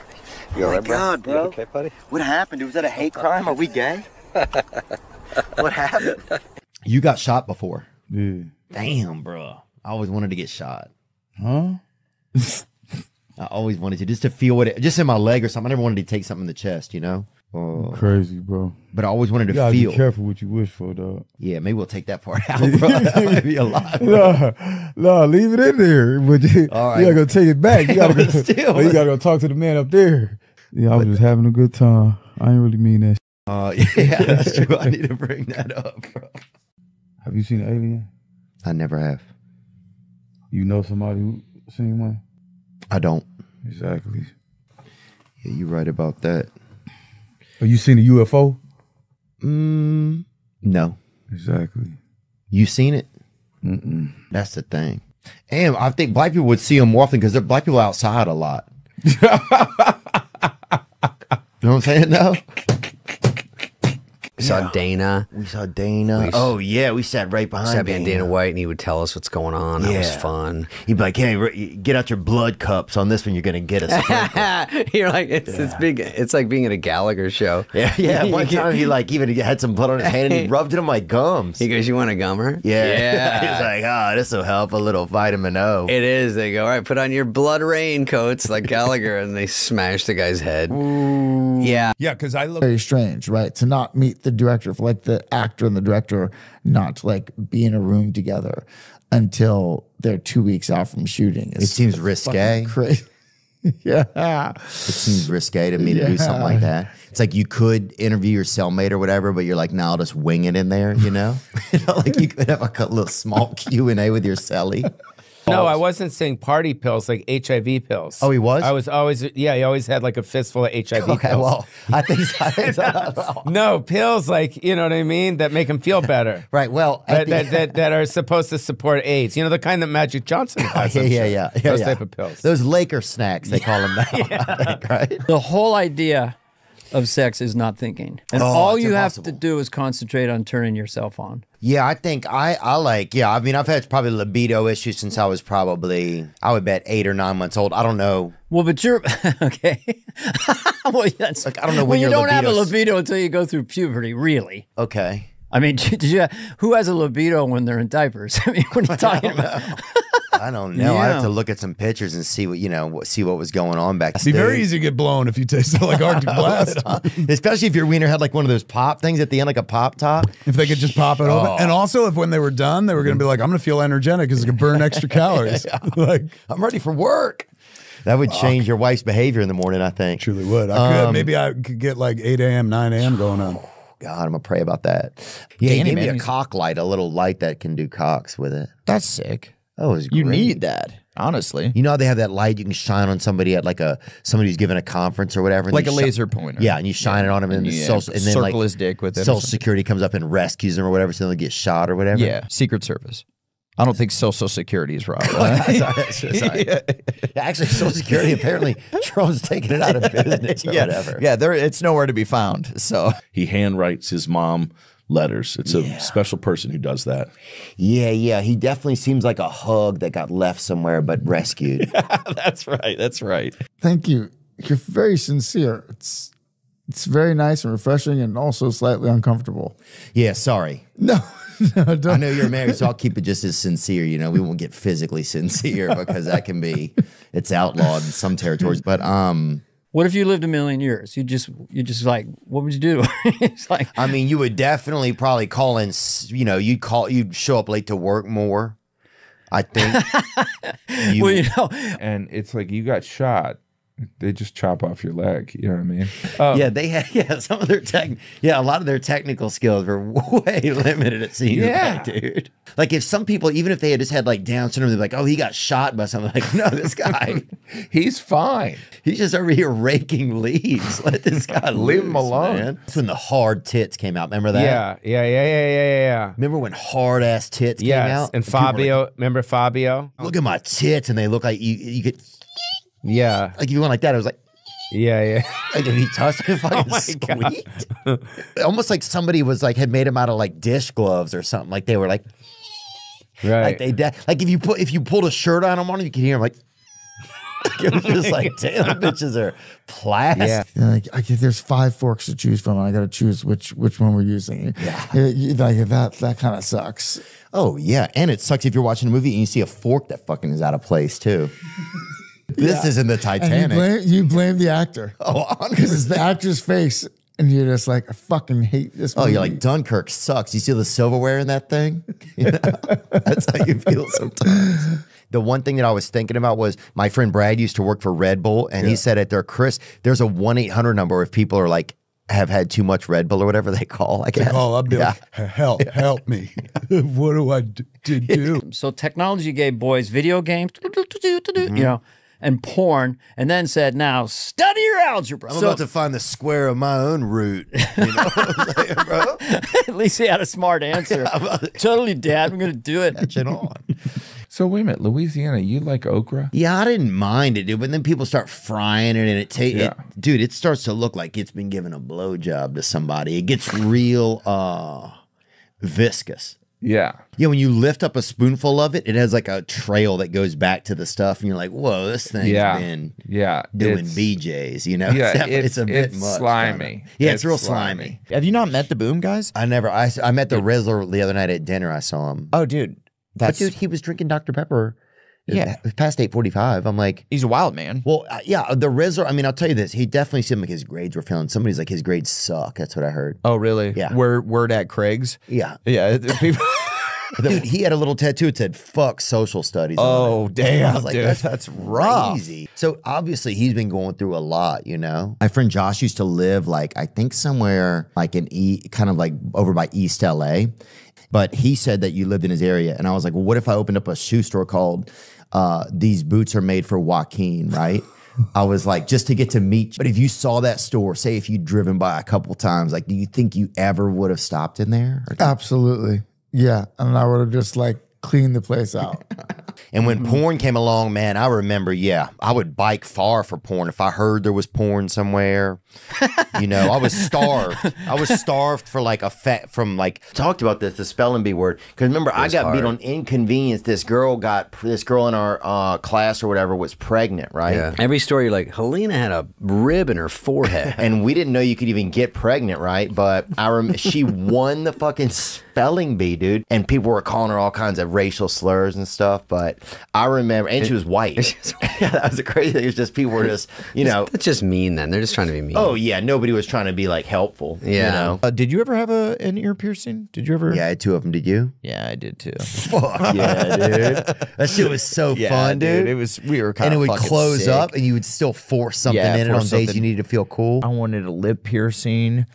Oh my God, bro. You okay, buddy? What happened? Was that a hate crime? Are we gay? What happened? You got shot before. Yeah. Damn, bro. I always wanted to get shot. Huh? I always wanted to, just to feel what it, just in my leg or something. I never wanted to take something in the chest, Crazy, bro. But I always wanted to you gotta feel. Be careful what you wish for, dog. Yeah, maybe we'll take that part out, bro. That might be a lot. No, leave it in there. But you, All right. you gotta go take it back. You gotta go, Still. you gotta go talk to the man up there. Yeah, I was just having a good time. I ain't really mean that. Yeah, that's true. I need to bring that up, bro. Have you seen an alien? I never have. You know somebody who seen one? I don't. Exactly. Yeah, you're right about that. Have you seen a UFO? No. Exactly. You seen it? That's the thing. And I think black people would see them more often because they're black people outside a lot. You know what I'm saying? No. We saw Dana. We saw Dana. Oh yeah, we sat right behind. Sat behind Dana White, and he would tell us what's going on. That was fun. He'd be like, "Hey, get out your blood cups on this one. You're gonna get us." You're like, it's big. It's like being at a Gallagher show. Yeah. One time he like even had some blood on his hand and he rubbed it on my gums. He goes, "You want a gummer?" Yeah. He was like, "Oh, this will help a little vitamin O." It is. They go, "All right, put on your blood raincoats like Gallagher," and they smash the guy's head. Ooh. Yeah. Yeah, because I look very strange, right? To not meet the director, for like the actor and the director not to like be in a room together until they're 2 weeks out from shooting. It seems risque. Crazy. Yeah. It seems risque to me to do something like that. It's like you could interview your cellmate or whatever, but you're like, now I'll just wing it in there, you know? Like you could have a little small Q&A with your cellie. No, I wasn't saying party pills, like HIV pills. Oh, he was? I was always, he always had like a fistful of HIV Okay, pills. well, I think No, pills like, you know what I mean, that make him feel better. Right, well. That are supposed to support AIDS. You know, the kind that Magic Johnson has. Yeah. Those type of pills. Those Laker snacks, they call them now, I think, right? The whole idea of sex is not thinking. And all you have to do is concentrate on turning yourself on. Yeah, I think I like, I mean, I've had probably libido issues since I was probably, I would bet 8 or 9 months old. I don't know. Well, but you're, okay. Well, that's, like, I don't know when when you don't have a libido's- libido until you go through puberty, really. Okay. I mean, who has a libido when they're in diapers? I mean, what are you talking about? I don't know. I have Yeah. to look at some pictures and see see what was going on back It'd be then. very easy to get blown if you tasted like Arctic Blast. Especially if your wiener had like one of those pop things at the end, like a pop top. If they could just pop it open. And also, if when they were done, they were going to be like, I'm going to feel energetic because it could burn extra calories. Like, I'm ready for work. That would change your wife's behavior in the morning, I think. Truly would. I could. Maybe I could get like 8 a.m., 9 a.m. going on. God, I'm going to pray about that. Yeah, he Danny, gave me man, a cock light, a little light that can do cocks with it. That's sick. Oh, it was great. You need that, honestly. You know how they have that light you can shine on somebody at like somebody who's giving a conference or whatever? and Like you a laser pointer. Yeah, and you shine it on them and, Yeah, and then circle like his dick with it or Social something. Security comes up and rescues them or whatever so they get shot or whatever. Yeah, Secret Service. I don't think Social Security is right. Sorry. Yeah, actually, Social Security, apparently, Trump's taking it out of business or whatever. Yeah, it's nowhere to be found. So he handwrites his mom letters. It's a special person who does that. Yeah. He definitely seems like a hug that got left somewhere but rescued. That's right. That's right. Thank you. You're very sincere. It's very nice and refreshing and also slightly uncomfortable. Yeah, sorry. No, don't. I know you're married, so I'll keep it just as sincere. You know, we won't get physically sincere because that can be, it's outlawed in some territories. But What if you lived a million years? You just like, what would you do? It's like, I mean, you would definitely probably call in. You know, you'd show up late to work more. I think. well, you know, and it's like you got shot. They just chop off your leg. You know what I mean? Yeah, they had some of their a lot of their technical skills were way limited. It seems, like, dude. Like if some people, even if they had just had like Down syndrome, they'd be like, "Oh, he got shot by something." Like, no, this guy, he's fine. He's just over here raking leaves. Let this guy Leave him alone. Man. That's when the hard tits came out. Remember that? Yeah. Remember when hard ass tits came out? And people were Fabio, like, remember Fabio? look at my tits, and they look like you could. Yeah. Like if you went like that, it was like. Yeah. Like if he touched it, fucking squeaked. Almost like somebody was like had made him out of like dish gloves or something. Like they were like, right. Like if you pulled a shirt on him you could hear him like. It was just like, damn, bitches are plastic. Yeah, like there's 5 forks to choose from, and I got to choose which one we're using. Like that kind of sucks. Oh yeah, and it sucks if you're watching a movie and you see a fork that fucking is out of place too. This isn't the Titanic. And you blame the actor. Oh, because it's the actor's face, and you're just like, I fucking hate this movie. Oh, you're like, Dunkirk sucks. You see the silverware in that thing? You know? That's how you feel sometimes. The one thing that I was thinking about was my friend Brad used to work for Red Bull, and he said at there's a 1-800 number if people are like, have had too much Red Bull or whatever they call. I guess. I'll be like, help me. What do I do? So technology gave boys video games, you know, and porn, and then said, "Now study your algebra." I'm about to find the square of my own root. You know what I'm saying, bro? At least he had a smart answer. Totally, Dad. I'm going to do it. Catch it on. So wait a minute, Louisiana, you like okra? Yeah, I didn't mind it, dude. But then people start frying it, and dude, it starts to look like it's been given a blowjob to somebody. It gets real viscous. Yeah. Yeah, when you lift up a spoonful of it, it has like a trail that goes back to the stuff, and you're like, whoa, this thing's been doing BJs, you know? Yeah, it's a bit it's much. slimy. Yeah, it's real slimy. Have you not met the Boom guys? I met the Rizzler the other night at dinner. I saw him. Oh, dude. But dude, he was drinking Dr. Pepper. Yeah, it was past 8:45. I'm like, he's a wild man. Well, yeah, the Rizzler. I mean, I'll tell you this. He definitely seemed like his grades were failing. Somebody's like, his grades suck. That's what I heard. Oh, really? Yeah. Word at Craig's. Yeah. Yeah. People. Dude, he had a little tattoo. It said "fuck social studies." Oh, damn, I was like, dude, that's rough. crazy. So obviously he's been going through a lot, you know. My friend Josh used to live like I think somewhere like kind of like over by East LA, but he said that you lived in his area, and I was like, well, what if I opened up a shoe store called "These Boots Are Made for Joaquin," right? I was like, just to get to meet. But if you saw that store, say if you'd driven by a couple times, like, do you think you ever would have stopped in there? Absolutely. Yeah. And I would have just like cleaned the place out. And when porn came along, man, I remember, I would bike far for porn. If I heard there was porn somewhere, you know, I was starved. I was starved for like talked about the spelling bee word. Because remember, I got beat on Inconvenience. This girl in our class or whatever was pregnant, right? Yeah. Every story, like, Helena had a rib in her forehead. And we didn't know you could even get pregnant, right? But she won the fucking spelling bee, dude. And people were calling her all kinds of racial slurs and stuff. But I remember, and she was white. Yeah, that was the crazy thing. It was just people were just, you know. That's just mean then. They're just trying to be mean. Oh, yeah. Nobody was trying to be like helpful. Yeah. You know? Did you ever have an ear piercing? Did you ever? Yeah, I had 2 of them. Did you? Yeah, I did too. Fuck yeah, dude. That shit was so fun, dude. It was, we were kind of of And it would close sick. up and you would still force something in it on days you needed to feel cool. I wanted a lip piercing.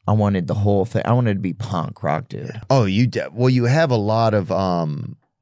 I wanted the whole thing. I wanted to be punk rock, dude. Oh, well, you have a lot of,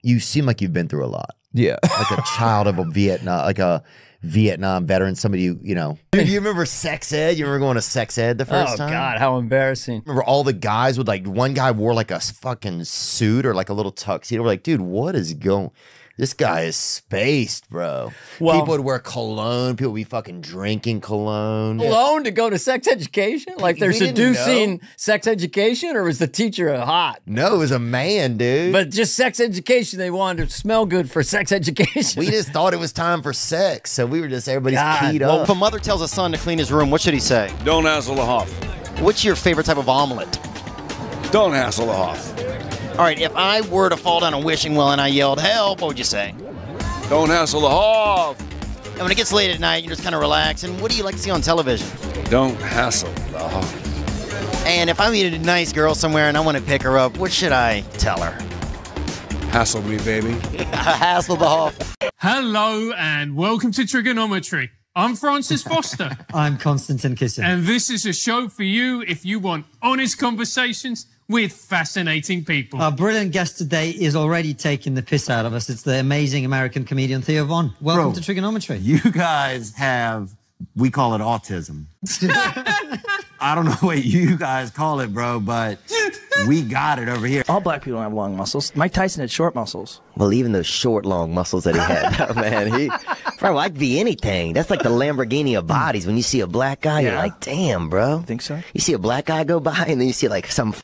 you seem like you've been through a lot. Yeah. Like a child of a Vietnam veteran, somebody you know. Dude, you remember sex ed? You remember going to sex ed the first time? Oh, God, how embarrassing. Remember all the guys would like, one guy wore like a fucking suit or like a little tuxedo. We're like, dude, what is going? This guy is spaced, bro. Well, people would wear cologne. People would be fucking drinking cologne. Alone to go to sex education? Like they're seducing sex education, or was the teacher hot? No, it was a man, dude. But just sex education, they wanted to smell good for sex education. We just thought it was time for sex, so we were just, everybody's keyed Well, up. if a mother tells a son to clean his room, what should he say? Don't hassle the Hoff. What's your favorite type of omelet? Don't hassle the Hoff. All right, if I were to fall down a wishing well and I yelled, help, what would you say? Don't hassle the Hoff. And when it gets late at night, you're just kind of relaxing. What do you like to see on television? Don't hassle the Hoff. And if I meet a nice girl somewhere and I want to pick her up, what should I tell her? Hassle me, baby. Hassle the Hoff. Hello and welcome to Trigonometry. I'm Francis Foster. I'm Konstantin Kisin. And this is a show for you if you want honest conversations with fascinating people. Our brilliant guest today is already taking the piss out of us. It's the amazing American comedian Theo Von. Welcome to Trigonometry. You guys have, we call it autism. I don't know what you guys call it, bro, but we got it over here. All black people don't have long muscles. Mike Tyson had short muscles. Well, even those short, long muscles that he had, oh, man, bro, I'd be anything. That's like the Lamborghini of bodies. When you see a black guy, you're like, damn, bro. Think so? You see a black guy go by, and then you see like some.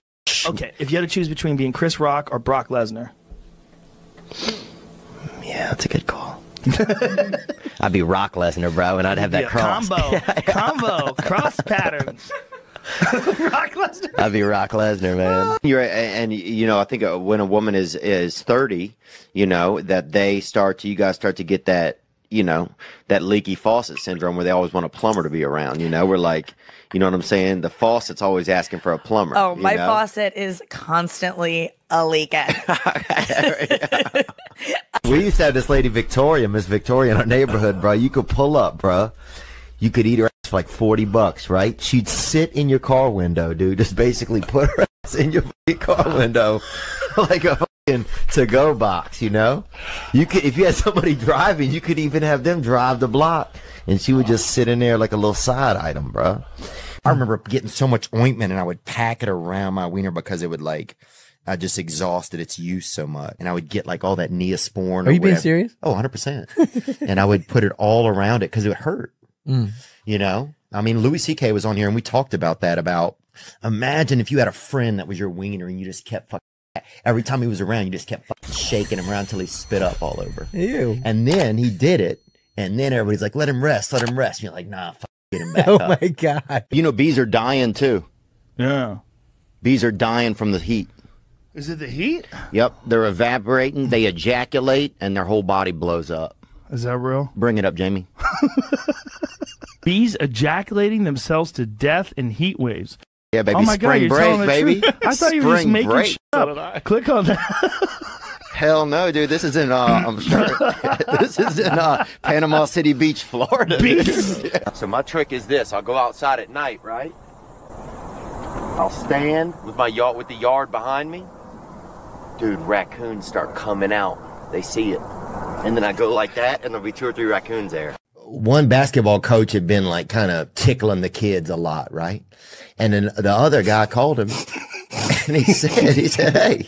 Okay, if you had to choose between being Chris Rock or Brock Lesnar. Yeah, that's a good call. I'd be Rock Lesnar, bro, and I'd have that cross. Combo, cross pattern. Brock Lesnar. I'd be Rock Lesnar, man. You're right, and you know, I think when a woman is 30, you know, that you guys start to get that, you know, that leaky faucet syndrome where they always want a plumber to be around. You know, we're like, you know what I'm saying? The faucet's always asking for a plumber. Oh, my know? faucet is constantly a leaking. We used to have this lady Victoria, Miss Victoria, in our neighborhood, bro. You could pull up, bro. You could eat her ass for like $40, right? She'd sit in your car window, dude. Just basically put her ass in your car window like a fucking to-go box, you know? You could, if you had somebody driving, you could even have them drive the block, and she would just sit in there like a little side item, bro. I remember getting so much ointment and I would pack it around my wiener because it would like, I just exhausted its use so much. And I would get like all that Neosporin. Are you being serious? Oh, 100%. And I would put it all around it because it would hurt. You know? I mean, Louis C.K. was on here and we talked about that, about imagine if you had a friend that was your wiener and you just kept fucking, every time he was around, you just kept fucking shaking him around until he spit up all over. Ew. And then he did it. And then everybody's like, let him rest, let him rest. And you're like, nah, fuck, get him back Oh up. my God. You know, bees are dying too. Yeah. Bees are dying from the heat. Is it the heat? Yep, they're evaporating, they ejaculate, and their whole body blows up. Is that real? Bring it up, Jamie. Bees ejaculating themselves to death in heat waves. Yeah, baby. Oh my God, Spring you're break, telling the baby. truth. I thought you were just Spring making break. shit up. Click on that. Hell no, dude. This is in, I'm sure, this is in Panama City Beach, Florida. Yeah. So my trick is this. I'll go outside at night, right? I'll stand with my yacht, with the yard behind me. Dude, raccoons start coming out. They see it. And then I go like that, and there'll be 2 or 3 raccoons there. One basketball coach had been like kind of tickling the kids a lot, right? And then the other guy called him and he said, hey,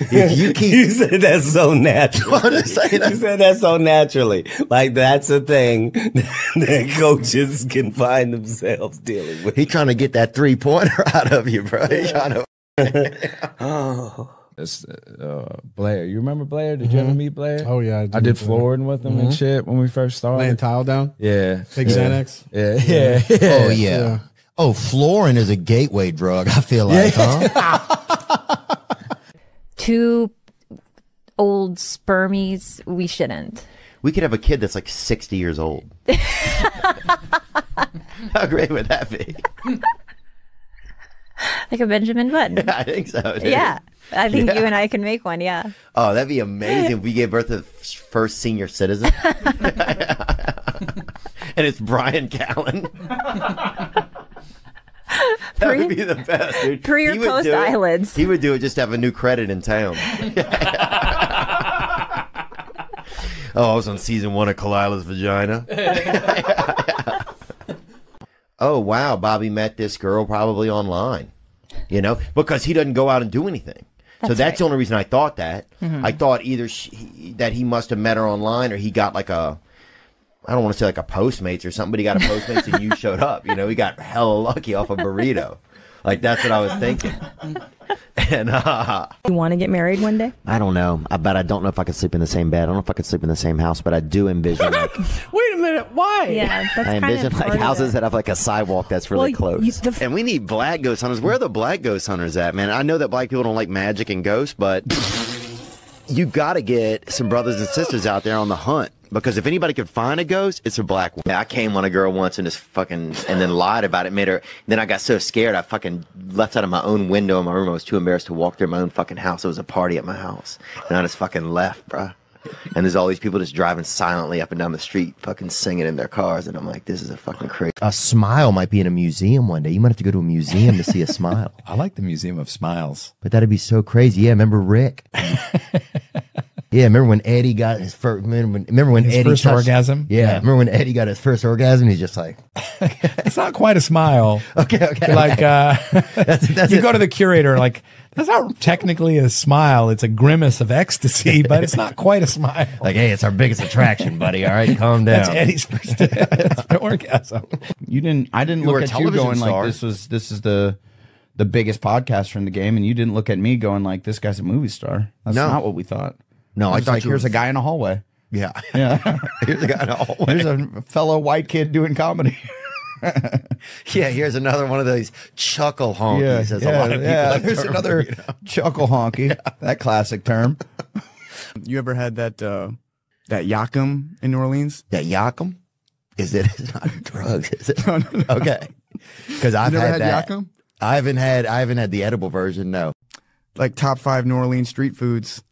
if you keep. You said that's so natural. You said that so naturally. Like that's a thing that coaches can find themselves dealing with. He trying to get that 3-pointer out of you, bro. He trying to. Oh. It's, Blair. You remember Blair? Did you ever meet Blair? Oh yeah, I did flooring with him and shit when we first started. Laying tile down. Yeah. Big yeah. Xanax. Yeah. Oh yeah. Oh, flooring is a gateway drug, I feel like, huh? 2 old spermies, we shouldn't. We could have a kid that's like 60 years old. How great would that be? Like a Benjamin Button. Yeah, I think so. Dude. Yeah. I think Yeah. you and I can make one, yeah. Oh, that'd be amazing if we gave birth to the first senior citizen. And it's Brian Callen. That would be the best, dude. Pre or He would post do it. eyelids. He would do it just to have a new credit in town. Oh, I was on season 1 of Kalila's Vagina. Oh, wow. Bobby met this girl probably online, you know, because he doesn't go out and do anything. So that's the only reason I thought that. I thought either that he must have met her online or he got like a, I don't want to say like a Postmates or something, but he got a Postmates and you showed up. You know, he got hella lucky off a burrito. Like, that's what I was thinking. And You want to get married one day? I don't know. But I don't know if I could sleep in the same bed. I don't know if I could sleep in the same house, but I do envision like, Wait a minute. Why? Yeah, that's I kind envision of like part of houses it. that have like a sidewalk that's really Well, close. And we need black ghost hunters. Where are the black ghost hunters at, man? I know that black people don't like magic and ghosts, but you got to get some brothers and sisters out there on the hunt. Because if anybody could find a ghost, it's a black one. Yeah, I came on a girl once and just fucking, and then lied about it, made her, then I got so scared I fucking left out of my own window in my room. I was too embarrassed to walk through my own fucking house. It was a party at my house. And I just fucking left, bruh. And there's all these people just driving silently up and down the street, fucking singing in their cars. And I'm like, this is a fucking crazy. A smile might be in a museum one day. You might have to go to a museum to see a smile. I like the Museum of Smiles. But that'd be so crazy. Yeah, remember Rick? Yeah, remember when Eddie got his first? Remember when His Eddie first orgasm? Yeah, remember when Eddie got his first orgasm? He's just like, It's not quite a smile. okay. Like That's you it. go to the curator, like that's not technically a smile. It's a grimace of ecstasy, but it's not quite a smile. Like, hey, it's our biggest attraction, buddy. All right, calm down. That's Eddie's first orgasm. I didn't You were look a at you television going star. like this is the biggest podcaster in the game, and you didn't look at me going like this guy's a movie star. That's No. not what we thought. No, I was thought like you here's were- a guy in a hallway. Yeah. Yeah. Here's a guy in a hallway. Here's a fellow white kid doing comedy. Yeah, here's another one of those chuckle honkies. As a lot of people like There's to another refer, you know? chuckle honky. That classic term. You ever had that Yakum in New Orleans? That Yakum? Is it? It's not drugs, is it? No. Okay. Because I've never had that. Yakum? I haven't had the edible version. No. Like top 5 New Orleans street foods.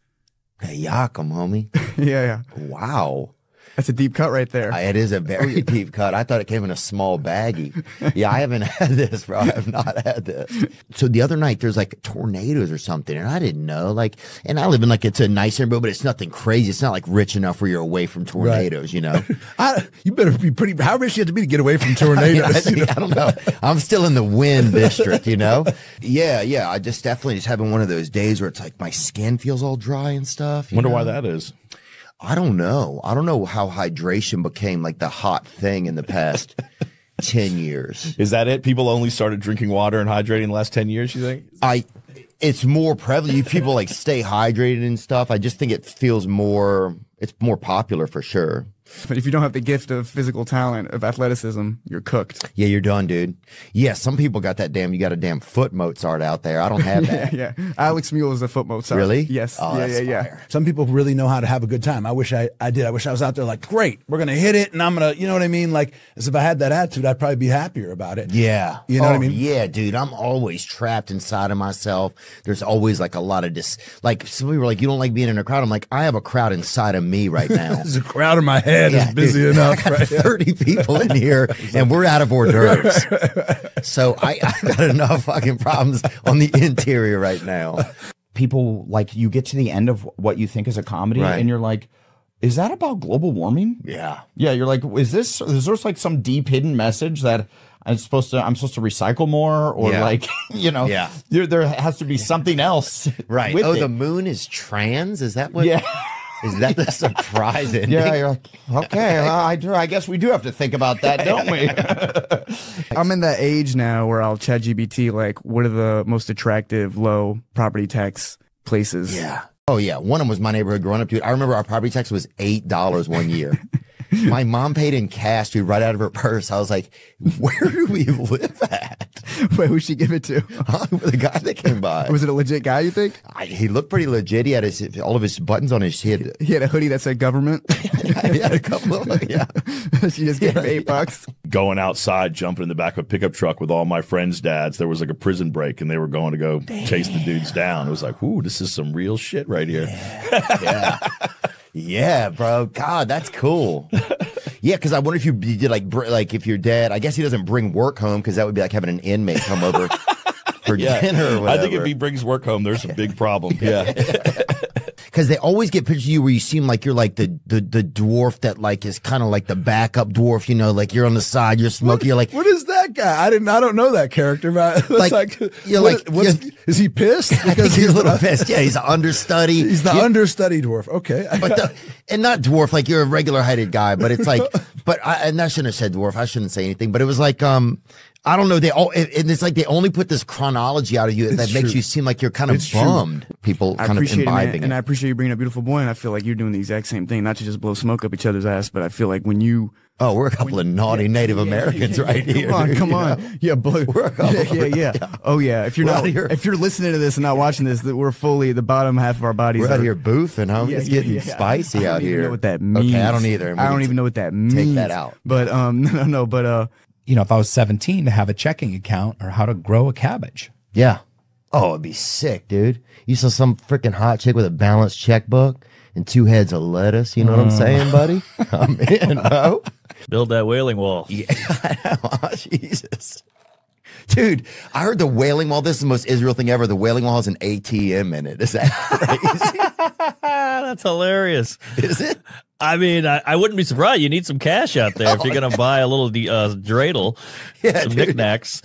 Hey, Yakum, homie. Yeah. Wow. That's a deep cut right there. It is a very deep cut. I thought it came in a small baggie. Yeah, I haven't had this, bro. I have not had this. So the other night there's like tornadoes or something, and I didn't know. Like, and I live in like it's a nice neighborhood, but it's nothing crazy. It's not like rich enough where you're away from tornadoes, you know. You better be pretty. How rich you have to be to get away from tornadoes? I don't know. I'm still in the wind district, you know. Yeah. I just definitely just having one of those days where it's like my skin feels all dry and stuff. Wonder why that is. I don't know. I don't know how hydration became like the hot thing in the past 10 years. Is that it? People only started drinking water and hydrating in the last 10 years, you think? It's more prevalent. People like stay hydrated and stuff. I just think it feels more, it's more popular for sure. But if you don't have the gift of physical talent, of athleticism, you're cooked. Yeah, you're done, dude. Yeah, some people got that you got a damn foot Mozart out there. I don't have that. yeah. Alex Mule is a foot Mozart. Really? Yes. Oh, yeah. Some people really know how to have a good time. I wish I did. I wish I was out there like, great, we're going to hit it. And I'm going to, you know what I mean? Like, as if I had that attitude, I'd probably be happier about it. Yeah. You know what I mean? Yeah, dude. I'm always trapped inside of myself. There's always like a lot of like some people are like, you don't like being in a crowd. I'm like, I have a crowd inside of me right now. There's a crowd in my head that's busy enough. I got 30 people in here and we're out of hors d'oeuvres. So I got enough fucking problems on the interior right now. People like you get to the end of what you think is a comedy and you're like, is that about global warming? Yeah. Yeah. You're like, is there like some deep hidden message that I'm supposed to recycle more or like, you know, there has to be something else. Right. With the moon is trans. Is that what? Yeah. Is that the surprise ending? Yeah, you're like, okay, I guess we do have to think about that, don't we? I'm in that age now where I'll chat GBT, like, what are the most attractive low property tax places? Yeah. Oh, yeah. One of them was my neighborhood growing up, dude. I remember our property tax was $8 one year. My mom paid in cash, dude, right out of her purse. I was like, where do we live at? Wait, who'd she give it to? The guy that came by. Was it a legit guy, you think? He looked pretty legit. He had all of his buttons on his head. He had a hoodie that said government. He had a couple of them, yeah. She just gave him $8. Going outside, jumping in the back of a pickup truck with all my friends' dads. There was like a prison break, and they were going to go chase the dudes down. It was like, ooh, this is some real shit right here. Yeah. Yeah, bro. God, that's cool. Yeah, because I wonder if you did like if your dad, I guess he doesn't bring work home because that would be like having an inmate come over for dinner or whatever. I think if he brings work home, there's a big problem. Yeah. Because they always get pictures of you where you seem like you're like the dwarf that like is kind of like the backup dwarf, you know, like you're on the side, you're smoking, you're like, what is that guy? I don't know that character, but is he pissed? Because he's a little pissed. Yeah, he's an understudy. He's the understudy dwarf. Okay. And not dwarf, like you're a regular heighted guy, but it's like, and I shouldn't have said dwarf. I shouldn't say anything, but it was like, I don't know. And it's like they only put this chronology out of you that makes you seem like you're kind of bummed. People kind of imbibing it. And I appreciate you bringing up Beautiful Boy, and I feel like you're doing the exact same thing, not to just blow smoke up each other's ass, but I feel like when you... Oh, we're a couple of naughty Native Americans right here. Come on. Yeah, we're a couple. Yeah. Oh, yeah. If you're listening to this and not watching this, that we're fully, the bottom half of our bodies We're out here boofing, huh? It's getting spicy out here. I don't even know what that means. Okay, I don't either. I don't even know what that means. Take that out. But, but... You know, if I was 17, to have a checking account or how to grow a cabbage. Yeah. Oh, it'd be sick, dude. You saw some freaking hot chick with a balanced checkbook and 2 heads of lettuce. You know what I'm saying, buddy? I'm in, bro. Build that Wailing Wall. Yeah, I know. Oh, Jesus. Dude, I heard the Wailing Wall. This is the most Israel thing ever. The Wailing Wall has an ATM in it. Is that crazy? That's hilarious. Is it? I mean, I wouldn't be surprised. You need some cash out there if you're going to buy a little dreidel, some knickknacks.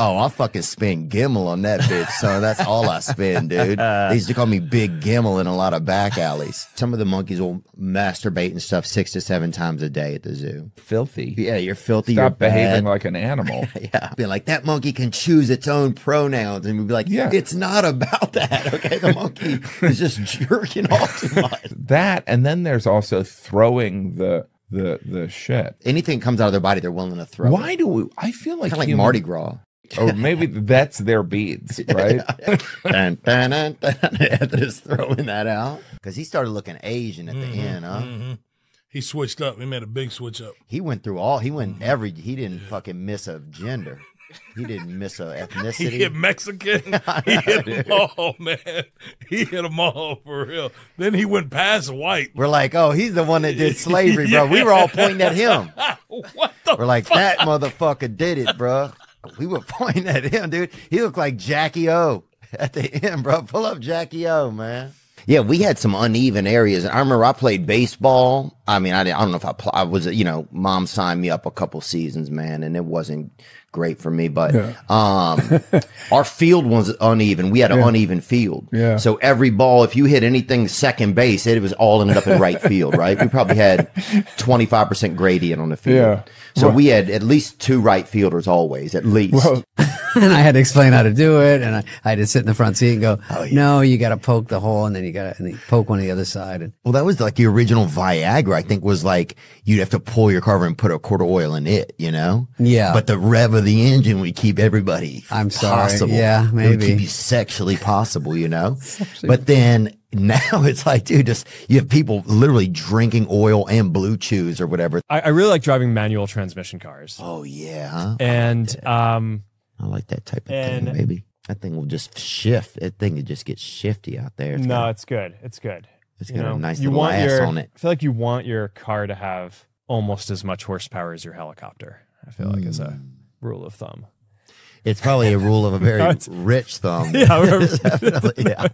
Oh, I'll fucking spend Gimel on that bitch, son. That's all I spend, dude. They used to call me Big Gimel in a lot of back alleys. Some of the monkeys will masturbate and stuff 6 to 7 times a day at the zoo. Filthy. Yeah, you're filthy. Stop you're behaving bad. like an animal. Yeah. Be like, that monkey can choose its own pronouns. And we'd be like, yeah, it's not about that. Okay. The monkey is just jerking off too much. That, and then there's also throwing the shit. Anything that comes out of their body, they're willing to throw. Why do we, I feel like, kind of like Mardi Gras. Or maybe that's their beads, right? Just throwing that out. Because he started looking Asian at the end, huh? Mm-hmm. He switched up. He made a big switch up. He went through he didn't fucking miss a gender. He didn't miss a He ethnicity. hit Mexican. He hit them all, man. He hit them all for real. Then he went past white. We're like, oh, he's the one that did slavery, bro. We were all pointing at him. What the We're like, that motherfucker did it, bro. We were pointing at him, dude. He looked like Jackie O at the end, bro. Pull up Jackie O, man. Yeah, we had some uneven areas. I remember I played baseball. I mean, I don't know if I was, Mom signed me up a couple seasons, man, and it wasn't great for me. But our field was uneven. We had an uneven field. Yeah. So every ball, if you hit anything second base, it was all ended up in right field, right? We probably had 25% gradient on the field. Yeah. So we had at least 2 right fielders always, at least. And I had to explain how to do it, and I had to sit in the front seat and go, no, you got to poke the hole, and then you poke one on the other side. And well, that was like the original Viagra, I think, was like you'd have to pull your car over and put a quart of oil in it, Yeah. But the rev of the engine would keep everybody possible. Yeah, maybe. It would keep you sexually possible, But then now it's like, dude, you have people literally drinking oil and Blue Chews or whatever. I really like driving manual transmission cars. Oh, yeah. Huh? And I like that type of thing, baby. That thing will just shift. That thing will just get shifty out there. It's good. It's good. It's got a nice little ass on it. I feel like you want your car to have almost as much horsepower as your helicopter. I feel like as a rule of thumb. It's probably a rule of a very rich thumb. Definitely, yeah.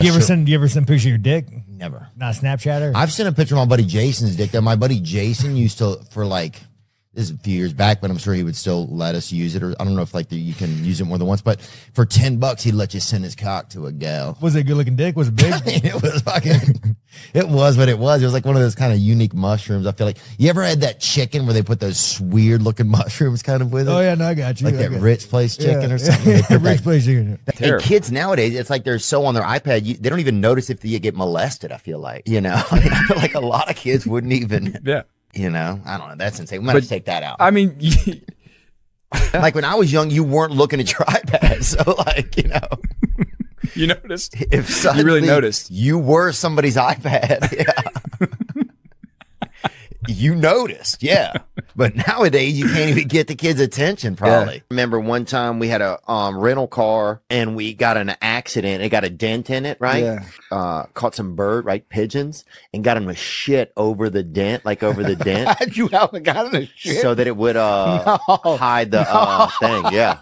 You ever send a picture of your dick? Never. Not a Snapchatter? I've sent a picture of my buddy Jason's dick. That my buddy Jason used to, for like, this is a few years back, but I'm sure he would still let us use it. Or I don't know if you can use it more than once, but for $10, he'd let you send his cock to a gal. Was it a good looking dick? Was it big? It was fucking, it was what it was. It was like one of those kind of unique mushrooms. I feel like, you ever had that chicken where they put those weird looking mushrooms kind of with it? Oh yeah, no, I got you. Like that Ritz Place chicken or something. Ritz Place chicken. And kids nowadays, it's like they're so on their iPad, they don't even notice if they get molested, I feel like. I mean, I feel like a lot of kids wouldn't even. Yeah. I don't know. That's insane. We might have to take that out. I mean, like when I was young, you weren't looking at your iPad. So, like, you noticed. If you really noticed. You were somebody's iPad. Yeah. You noticed. Yeah. But nowadays, you can't even get the kids' attention, probably. Yeah. Remember one time we had a rental car and we got in an accident. It got a dent in it, right? Yeah. Caught some pigeons, and got them to shit over the dent, over the dent. You got them to shit? So that it would hide the thing. Yeah.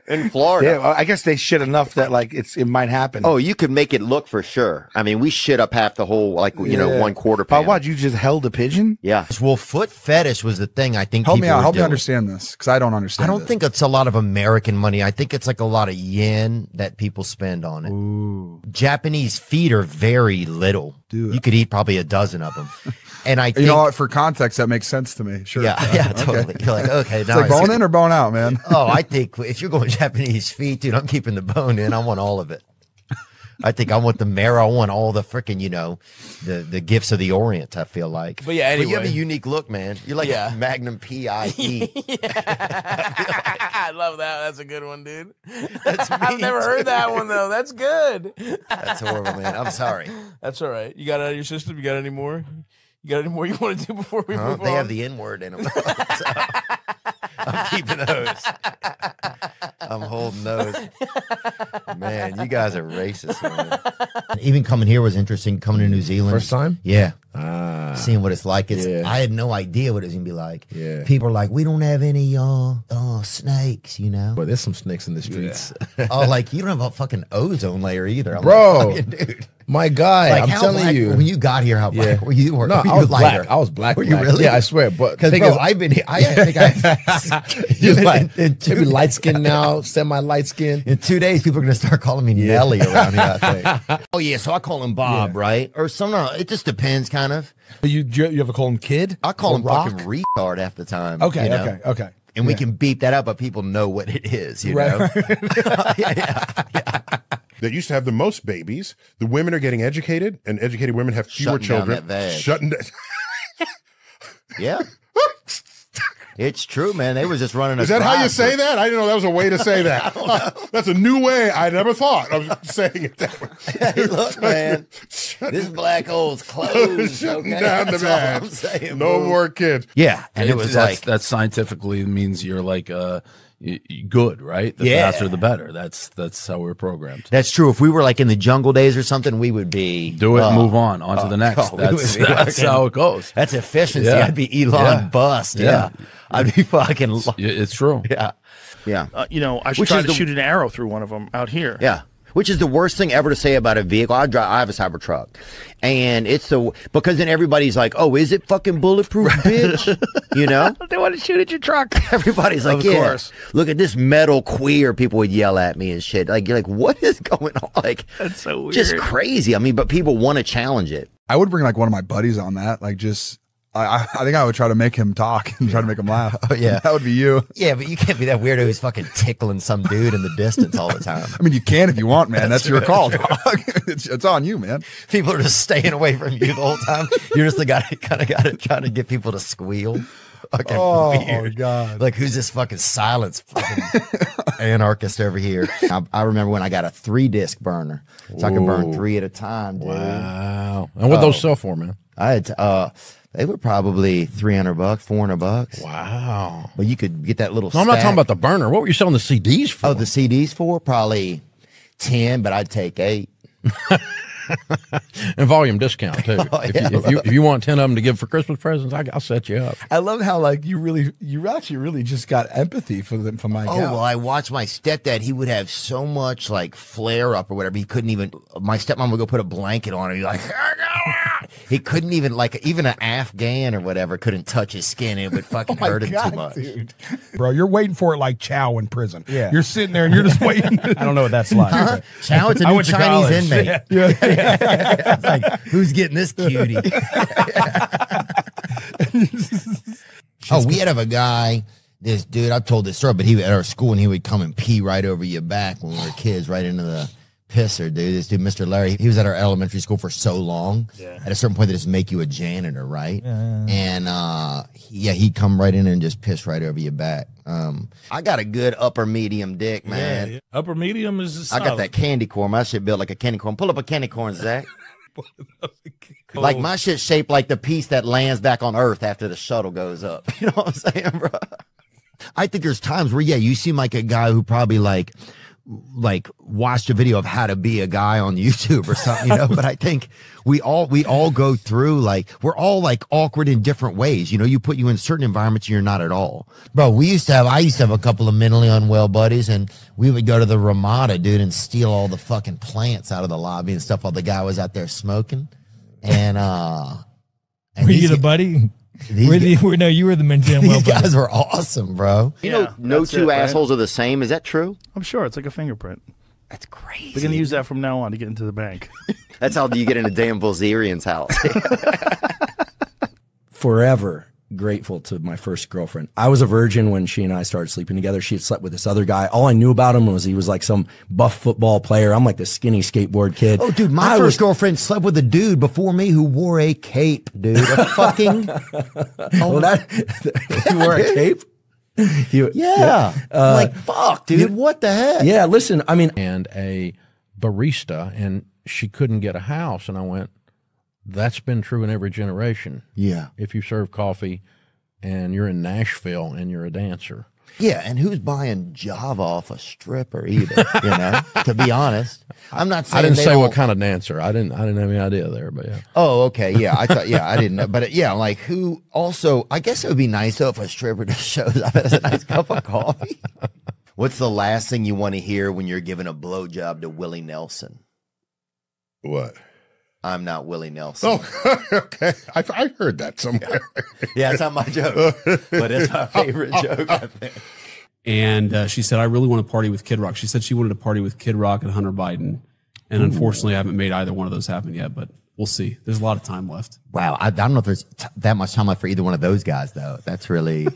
In Florida. Yeah, I guess they shit enough that it might happen. Oh, you could make it look for sure. I mean, we shit up half the whole 1/4 pound. What, you just held a pigeon? Yeah. Well, foot fetish was the thing I think help me out. Help me doing. understand this, because I don't understand. I don't think it's a lot of American money. I think it's like a lot of yen that people spend on it. Ooh. Japanese feet are very little. Dude. You could eat probably a dozen of them. And I think, what, for context, that makes sense to me. Sure. Yeah, totally. You're like, okay, now it's like bone in or bone out, man. Oh, I think if you're going Japanese feet, dude, I'm keeping the bone in. I want all of it. I think I want the marrow. I want all the freaking, the gifts of the Orient, I feel like. But yeah, anyway. But you have a unique look, man. You're like Magnum P.I.E. I love that. That's a good one, dude. I've never heard that one, though. That's good. That's horrible, man. I'm sorry. That's all right. You got it out of your system? You got any more? You got any more you want to do before we move on? They have the N-word in them. So I'm keeping those. I'm holding those. Man, you guys are racist, man. Even coming here was interesting. Coming to New Zealand. First time? Yeah. Seeing what it's like. I had no idea what it was going to be like. Yeah. People are like, we don't have any snakes, But there's some snakes in the streets. Yeah. You don't have a fucking ozone layer either. I'm Bro. like, dude. My guy, I'm telling you. When you got here, how black were you? No, I was black. I was black. Were you really? Yeah, I swear. But because I've been here. I think maybe light skin now, semi light skin. In 2 days, people are going to start calling me Nelly around here, I think. Oh, yeah. So I call him Bob, right? Or it just depends, kind of. You ever call him Kid? I call him Rock? fucking retard half the time. Okay, okay. And we can beep that up, but people know what it is, you know? That used to have the most babies. The women are getting educated, and educated women have fewer children. Shutting down. Yeah. It's true, man. They were just running a Is that how you say that? I didn't know that was a way to say that. That's a new way. I never thought of saying it that way. Hey, look, man. This black hole's closed. Shutting Okay? down the That's all man. I'm saying, No bro. more kids. Yeah. And it was that scientifically means you're like good, right? The Yeah. faster the better. That's how we're programmed. That's true. If we were like in the jungle days or something, we would be Do it and move on to the next. we That's, would be that's fucking- how it goes. That's efficiency. Yeah. I'd be Elon Yeah. Bust. Yeah. Yeah. I'd be fucking. It's true. Yeah. Yeah. I should Which try is to the- shoot an arrow through one of them out here. Yeah. Which is the worst thing ever to say about a vehicle. I have a Cybertruck, and because then everybody's like, "Oh, is it fucking bulletproof, bitch?" You know? They want to shoot at your truck. Everybody's like, Of "Yeah, course. look at this metal queer." People would yell at me and shit. Like, you're like, "What is going on?" Like, that's so weird. Just crazy. I mean, but people want to challenge it. I would bring like one of my buddies on that. Like, just I think I would try to make him talk and try to make him laugh. Oh, yeah. That would be you. Yeah, but you can't be that weirdo who's fucking tickling some dude in the distance all the time. I mean, you can if you want, man. That's your call, dog. It's on you, man. People are just staying away from you the whole time. You're just the guy that kind of got to trying to get people to squeal. Fucking weird. God. Like, who's this fucking silence fucking anarchist over here? I remember when I got a 3-disc burner. So I could burn 3 at a time, dude. Wow. And what those sell for, man? I had they were probably $300, $400. Wow. But you could get that little No, I'm not stack. talking about the burner. What were you selling the CDs for? Oh, the CDs for? Probably 10, but I'd take 8. And volume discount too. Oh, yeah. If you want 10 of them to give for Christmas presents, I'll set you up. I love how like you actually really just got empathy for them for my Oh, well, I watched my stepdad. He would have so much like flare up or whatever. He couldn't even, my stepmom would go put a blanket on him. He'd be like, he couldn't even, like, even an Afghan or whatever couldn't touch his skin. It would fucking hurt him too much. Dude. Bro, you're waiting for it like Chow in prison. Yeah. You're sitting there and you're just waiting. I don't know what that's like. Huh? Chow, it's a I new went to Chinese college. inmate. It's like, who's getting this cutie? Oh, we had a guy, this dude, I've told this story, but he at our school, and he would come and pee right over your back when we were kids, right into the pisser, dude. This dude, Mr. Larry, he was at our elementary school for so long. Yeah. At a certain point, they just make you a janitor, right? Yeah. And he'd come right in and just piss right over your back. I got a good upper medium dick, man. Yeah. Upper medium is I got that candy corn. My shit built like a candy corn. Pull up a candy corn, Zach. Like, my shit's shaped like the piece that lands back on Earth after the shuttle goes up. You know what I'm saying, bro? I think there's times where, yeah, you seem like a guy who probably like watched a video of how to be a guy on YouTube or something, you know, but I think we all go through, like, we're all like awkward in different ways. You know, you put you in certain environments and you're not at all. Bro, I used to have a couple of mentally unwell buddies, and we would go to the Ramada, dude, and steal all the fucking plants out of the lobby and stuff while the guy was out there smoking. And were you the buddy? No, you were the mentally unwell These buddy. guys were awesome, bro. You know, no two assholes are the same. Is that true? I'm sure it's like a fingerprint. That's crazy. They're gonna use that from now on to get into the bank. That's how you get into Dan Bilzerian's house. Forever grateful to my first girlfriend. I was a virgin when she and I started sleeping together. She had slept with this other guy. All I knew about him was he was like some buff football player. I'm like the skinny skateboard kid. Oh, dude, my first girlfriend slept with a dude before me who wore a cape, dude. A fucking. He wore a cape? Yeah. Like, fuck, dude. What the heck? Yeah, listen, I mean. And a barista, and she couldn't get a house. And I went, that's been true in every generation. Yeah. If you serve coffee and you're in Nashville and you're a dancer. Yeah, and who's buying Java off a stripper either, you know? To be honest. I'm not saying I didn't they say don't- what kind of dancer. I didn't have any idea there, but yeah. Oh, okay. Yeah, I thought. Yeah, I didn't know. But yeah, like, who also? I guess it would be nice though if a stripper just shows up as a nice cup of coffee. What's the last thing you want to hear when you're giving a blowjob to Willie Nelson? What? I'm not Willie Nelson. Oh, okay. I heard that somewhere. Yeah, it's not my joke, but it's my favorite joke, I think. And she said, I really want to party with Kid Rock. She said she wanted to party with Kid Rock and Hunter Biden. And unfortunately, I haven't made either one of those happen yet, but we'll see. There's a lot of time left. Wow. I don't know if there's that much time left for either one of those guys, though. That's really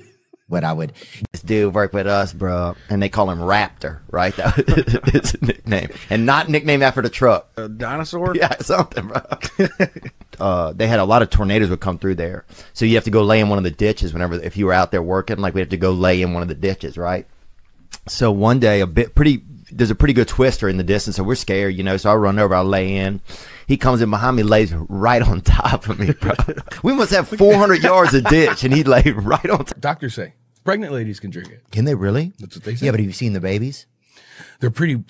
what I would. This dude work with us, bro. And they call him Raptor, right? That was his nickname. And not nicknamed after the truck. A dinosaur? Yeah, something, bro. They had a lot of tornadoes would come through there. So you have to go lay in one of the ditches whenever, if you were out there working, like we have to go lay in one of the ditches, right? So one day, there's a pretty good twister in the distance, so we're scared, you know, so I run over, I lay in. He comes in behind me, lays right on top of me, bro. We must have 400 yards of ditch, and he laid right on top. Doctors say Pregnant ladies can drink it. Can they really? That's what they say. Yeah, but have you seen the babies? They're pretty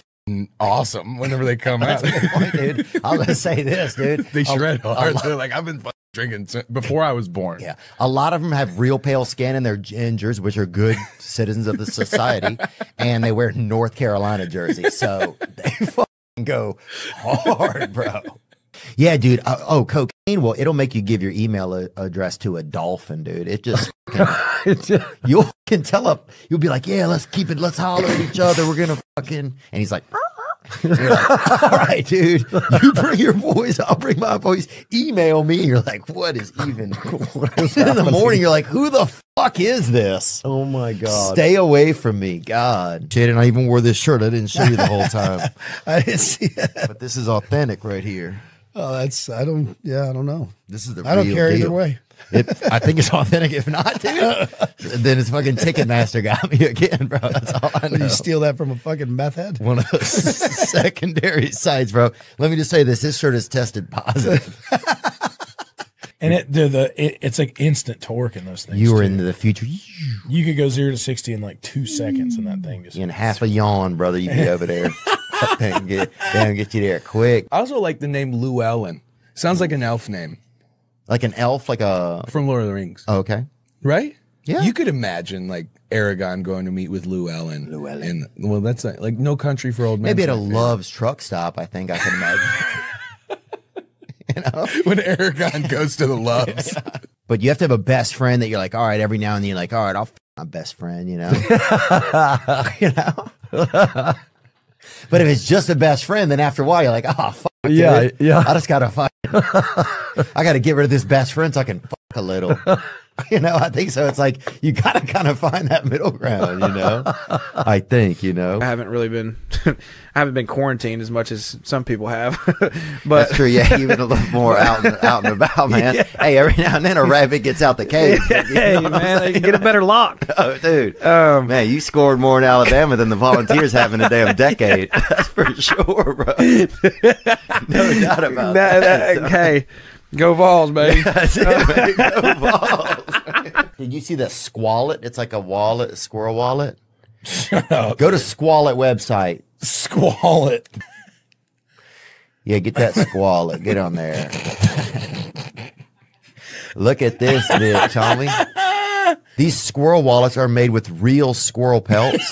awesome whenever they come out. That's a good point, dude. I'm gonna say this, dude. They shred hard. They're like, I've been drinking before I was born. Yeah, a lot of them have real pale skin and they're gingers, which are good citizens of the society, and they wear North Carolina jerseys, so they fucking go hard, bro. Yeah, dude. Cocaine. Well, it'll make you give your email address to a dolphin, dude. It just you can tell up. You'll be like, yeah, let's keep it. Let's holler at each other. We're gonna fucking. And he's like, you're like, all right, dude. You bring your voice. I'll bring my voice. Email me. You're like, what is even? In the morning, you're like, who the fuck is this? Oh my god! Stay away from me, God. Shit, and I even wore this shirt. I didn't show you the whole time. I didn't see it. But this is authentic right here. Oh, I don't know. This is the I don't real care deal. either way. I think it's authentic. If not, dude, then it's fucking Ticketmaster got me again, bro. That's all I know. You steal that from a fucking meth head? One of those secondary sites, bro. Let me just say this. This shirt is tested positive. And it's like instant torque in those things. You were into the future. You could go 0 to 60 in like 2 seconds, and that thing just in half a yawn, brother. You'd be over there. Get you there quick. I also like the name Llewellyn. Sounds like an elf name. Like an elf, like a from Lord of the Rings. Oh, okay, right? Yeah, you could imagine like Aragorn going to meet with Llewellyn. And, well, that's like No Country for Old Men. Maybe at a Love's truck stop. I think I can imagine. You know, when Aragorn goes to the Loves. Yeah. But you have to have a best friend that you're like, all right, every now and then you're like, all right, I'll f my best friend, you know. You know. But if it's just a best friend, then after a while you're like, oh fuck, yeah, dude. yeah. I just gotta fuck. I gotta get rid of this best friend so I can fuck a little. You know, I think so. It's like you gotta kind of find that middle ground. You know, I think. You know, I haven't really been, I haven't been quarantined as much as some people have. But that's true. Yeah, you've been a little more out and about, man. Yeah. Hey, every now and then a rabbit gets out the cage. Hey, man, they can get a better lock. Oh, dude, man, you scored more in Alabama than the Volunteers have in a damn decade. That's for sure, bro. No doubt about that. Hey. Go Vols, baby. That's it, man. Go Vols. Did you see the Squallet? It's like a wallet, a squirrel wallet. Shut up. Go to Squallet website. Squallet. Yeah, get that Squallet. Get on there. Look at this, bitch, homie. These squirrel wallets are made with real squirrel pelts.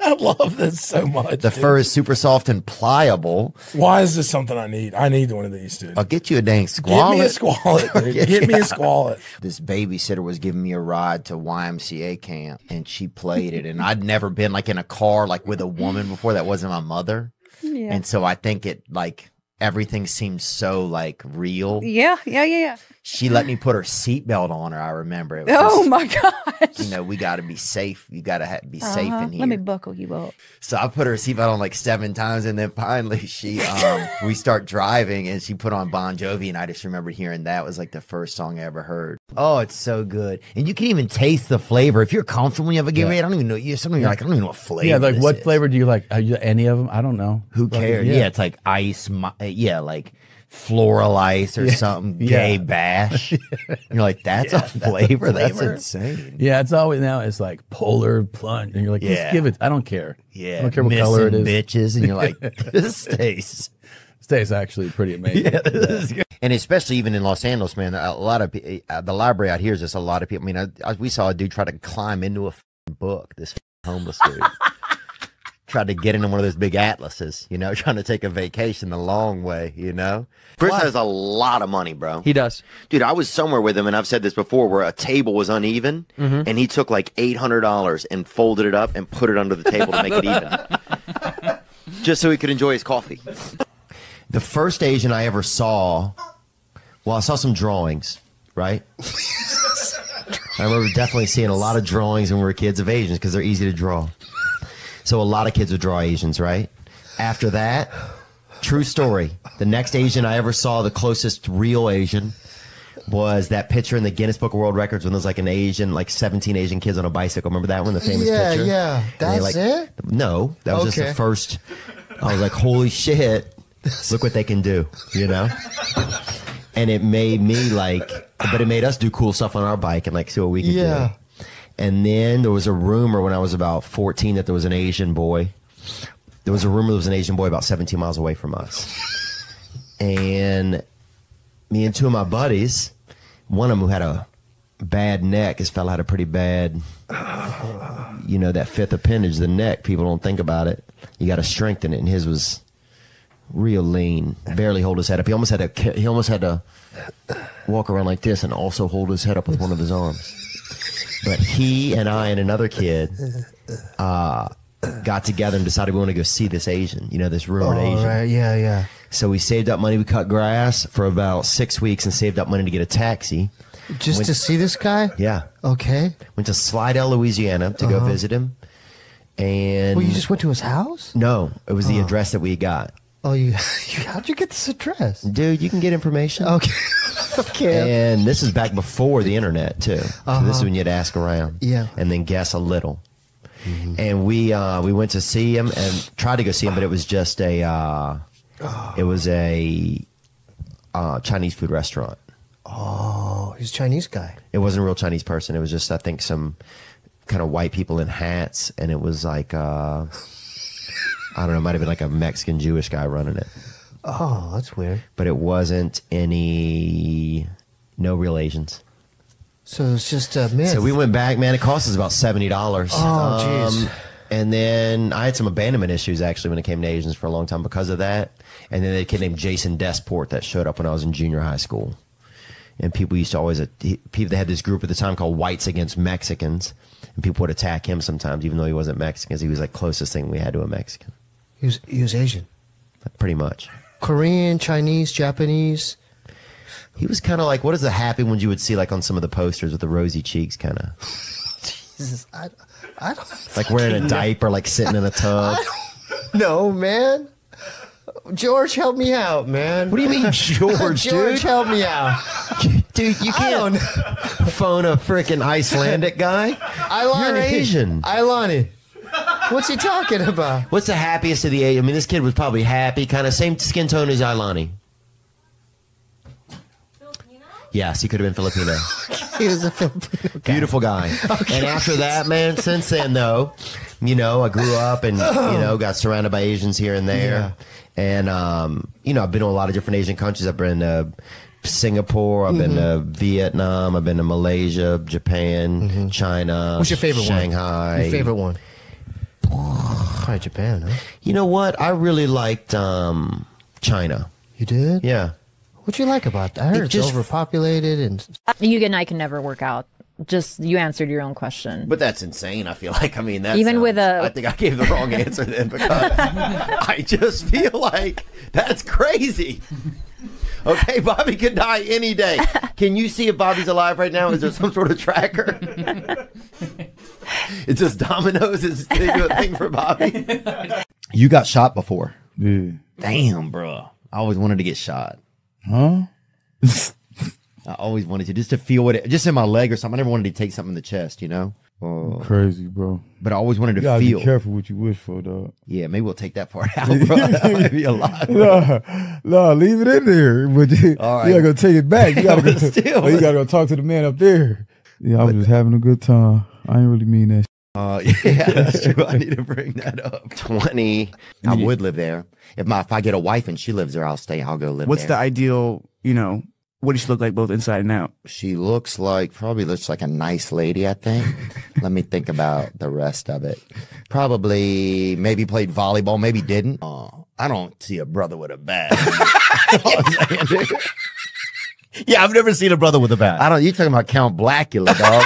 I love this so much. The fur is super soft and pliable. Why is this something I need? I need one of these, dude. I'll get you a dang Squallet. Get me a Squallet, dude. Get me a Squallet. This babysitter was giving me a ride to YMCA camp, and she played it. And I'd never been like in a car like with a woman before that wasn't my mother. Yeah. And so I think it like everything seemed so like real. Yeah. She let me put her seatbelt on her. I remember it. Oh my gosh! You know, we got to be safe. You got to be safe in here. Let me buckle you up. So I put her seatbelt on like 7 times, and then finally we start driving, and she put on Bon Jovi, and I just remember hearing that was like the first song I ever heard. Oh, it's so good, and you can even taste the flavor if you're comfortable when you have a Gatorade. I don't even know. Sometimes you're like, I don't even know what flavor. Yeah, like this what is. flavor do you like? Any of them? I don't know. Who cares? Yeah, it's like ice. Yeah, like floral ice or something. Gay bash. You're like, that's a flavor. That's insane. Yeah, it's always now. It's like polar plunge, and you're like, just give it. I don't care. Yeah, I don't care what color it is. Bitches, and you're like, this tastes. Tastes actually pretty amazing. Yeah, this is good. And especially even in Los Angeles, man, a lot of the library out here is just a lot of people. I mean, we saw a dude try to climb into a book. This homeless dude. Tried to get into one of those big atlases, you know, trying to take a vacation the long way, you know. Chris has a lot of money, bro. He does. Dude, I was somewhere with him, and I've said this before, where a table was uneven, and he took like $800 and folded it up and put it under the table to make it even. Just so he could enjoy his coffee. The first Asian I ever saw, well, I saw some drawings, right? I remember definitely seeing a lot of drawings when we were kids of Asians because they're easy to draw. So a lot of kids would draw Asians, right? After that, true story, the next Asian I ever saw, the closest real Asian, was that picture in the Guinness Book of World Records when there's like an Asian, like 17 Asian kids on a bicycle. Remember that one, the famous picture? Yeah, that's it? No, that was just the first. I was like, holy shit, look what they can do, you know? And it made me like, but it made us do cool stuff on our bike and like see what we can do. And then there was a rumor when I was about 14 that there was an Asian boy. There was a rumor there was an Asian boy about 17 miles away from us. And me and two of my buddies, one of them who had a bad neck, his fella had a pretty bad, you know, that fifth appendage, the neck. People don't think about it. You got to strengthen it, and his was real lean. Barely hold his head up. He almost had to walk around like this and also hold his head up with one of his arms. But he and I and another kid got together and decided we want to go see this Asian, you know, this rumored Asian. Right. Yeah. So we saved up money. We cut grass for about 6 weeks and saved up money to get a taxi. Just to see this guy? Yeah. Okay. Went to Slidell, Louisiana to go visit him. And well, you just went to his house? No, it was the address that we got. Oh, how'd you get this address? Dude, you can get information. Okay. Okay. And this is back before the internet, too. So this is when you'd ask around. Yeah. And then guess a little. And we went to see him and tried to go see him, but it was just a Chinese food restaurant. Oh, he's a Chinese guy. It wasn't a real Chinese person. It was just, I think, some kind of white people in hats, and it was like I don't know, it might have been like a Mexican Jewish guy running it. Oh, that's weird. But it wasn't no real Asians. So it's just a myth. So we went back, man. It cost us about $70. Oh, jeez. And then I had some abandonment issues actually when it came to Asians for a long time because of that. And then a kid named Jason Desport that showed up when I was in junior high school. And people used to always, they had this group at the time called Whites Against Mexicans. And people would attack him sometimes, even though he wasn't Mexican. He was like closest thing we had to a Mexican. He was Asian. Pretty much. Korean, Chinese, Japanese. He was kind of like, what is the happy ones you would see like on some of the posters with the rosy cheeks kind of? Jesus, I don't. Like wearing a diaper, like sitting in a tub. No, man. George, help me out, man. What do you mean, George, George, help me out. Dude, you can't phone a freaking Icelandic guy. You're Asian. Ilani. What's he talking about? What's the happiest of the Asian? I mean, this kid was probably happy, kind of same skin tone as Ilani. Yes, he could have been Filipino. He was a Filipino guy. Beautiful guy. Okay. And after that, man, since then, though, you know, I grew up and, you know, got surrounded by Asians here and there. Yeah. And, you know, I've been to a lot of different Asian countries. I've been to Singapore. I've been to Vietnam. I've been to Malaysia, Japan, China. What's your favorite Shanghai. Your favorite one? Probably Japan, huh? You know what? I really liked China. You did? Yeah. What you like about that? I heard it's overpopulated and You and I can never work out. Just you answered your own question. But that's insane. I feel like, I mean, that's even with a. I think I gave the wrong answer then because I just feel like that's crazy. Okay, Bobby could die any day. Can you see if Bobby's alive right now? Is there some sort of tracker? It's just Domino's is they do a thing for Bobby. You got shot before. Yeah. Damn, bro. I always wanted to get shot. Huh? I always wanted to, just to feel what it, just in my leg or something. I never wanted to take something in the chest, you know? Crazy, bro. But I always wanted to you gotta feel. Be careful what you wish for, dog. Yeah, maybe we'll take that part out, bro. That might be a lot. No, leave it in there. But you gotta go take it back. You gotta go, Still. you gotta go talk to the man up there. Yeah, I was just having a good time. I ain't really mean that. Yeah, that's true. I need to bring that up. 20. I would live there. If I get a wife and she lives there, I'll stay. I'll go live What's there. the ideal, you know, what does she look like both inside and out? She probably looks like a nice lady, I think. Let me think about the rest of it. Probably, maybe played volleyball, maybe didn't. I don't see a brother with a bat. Yeah, I've never seen a brother with a bat. You're talking about Count Blackula, dog.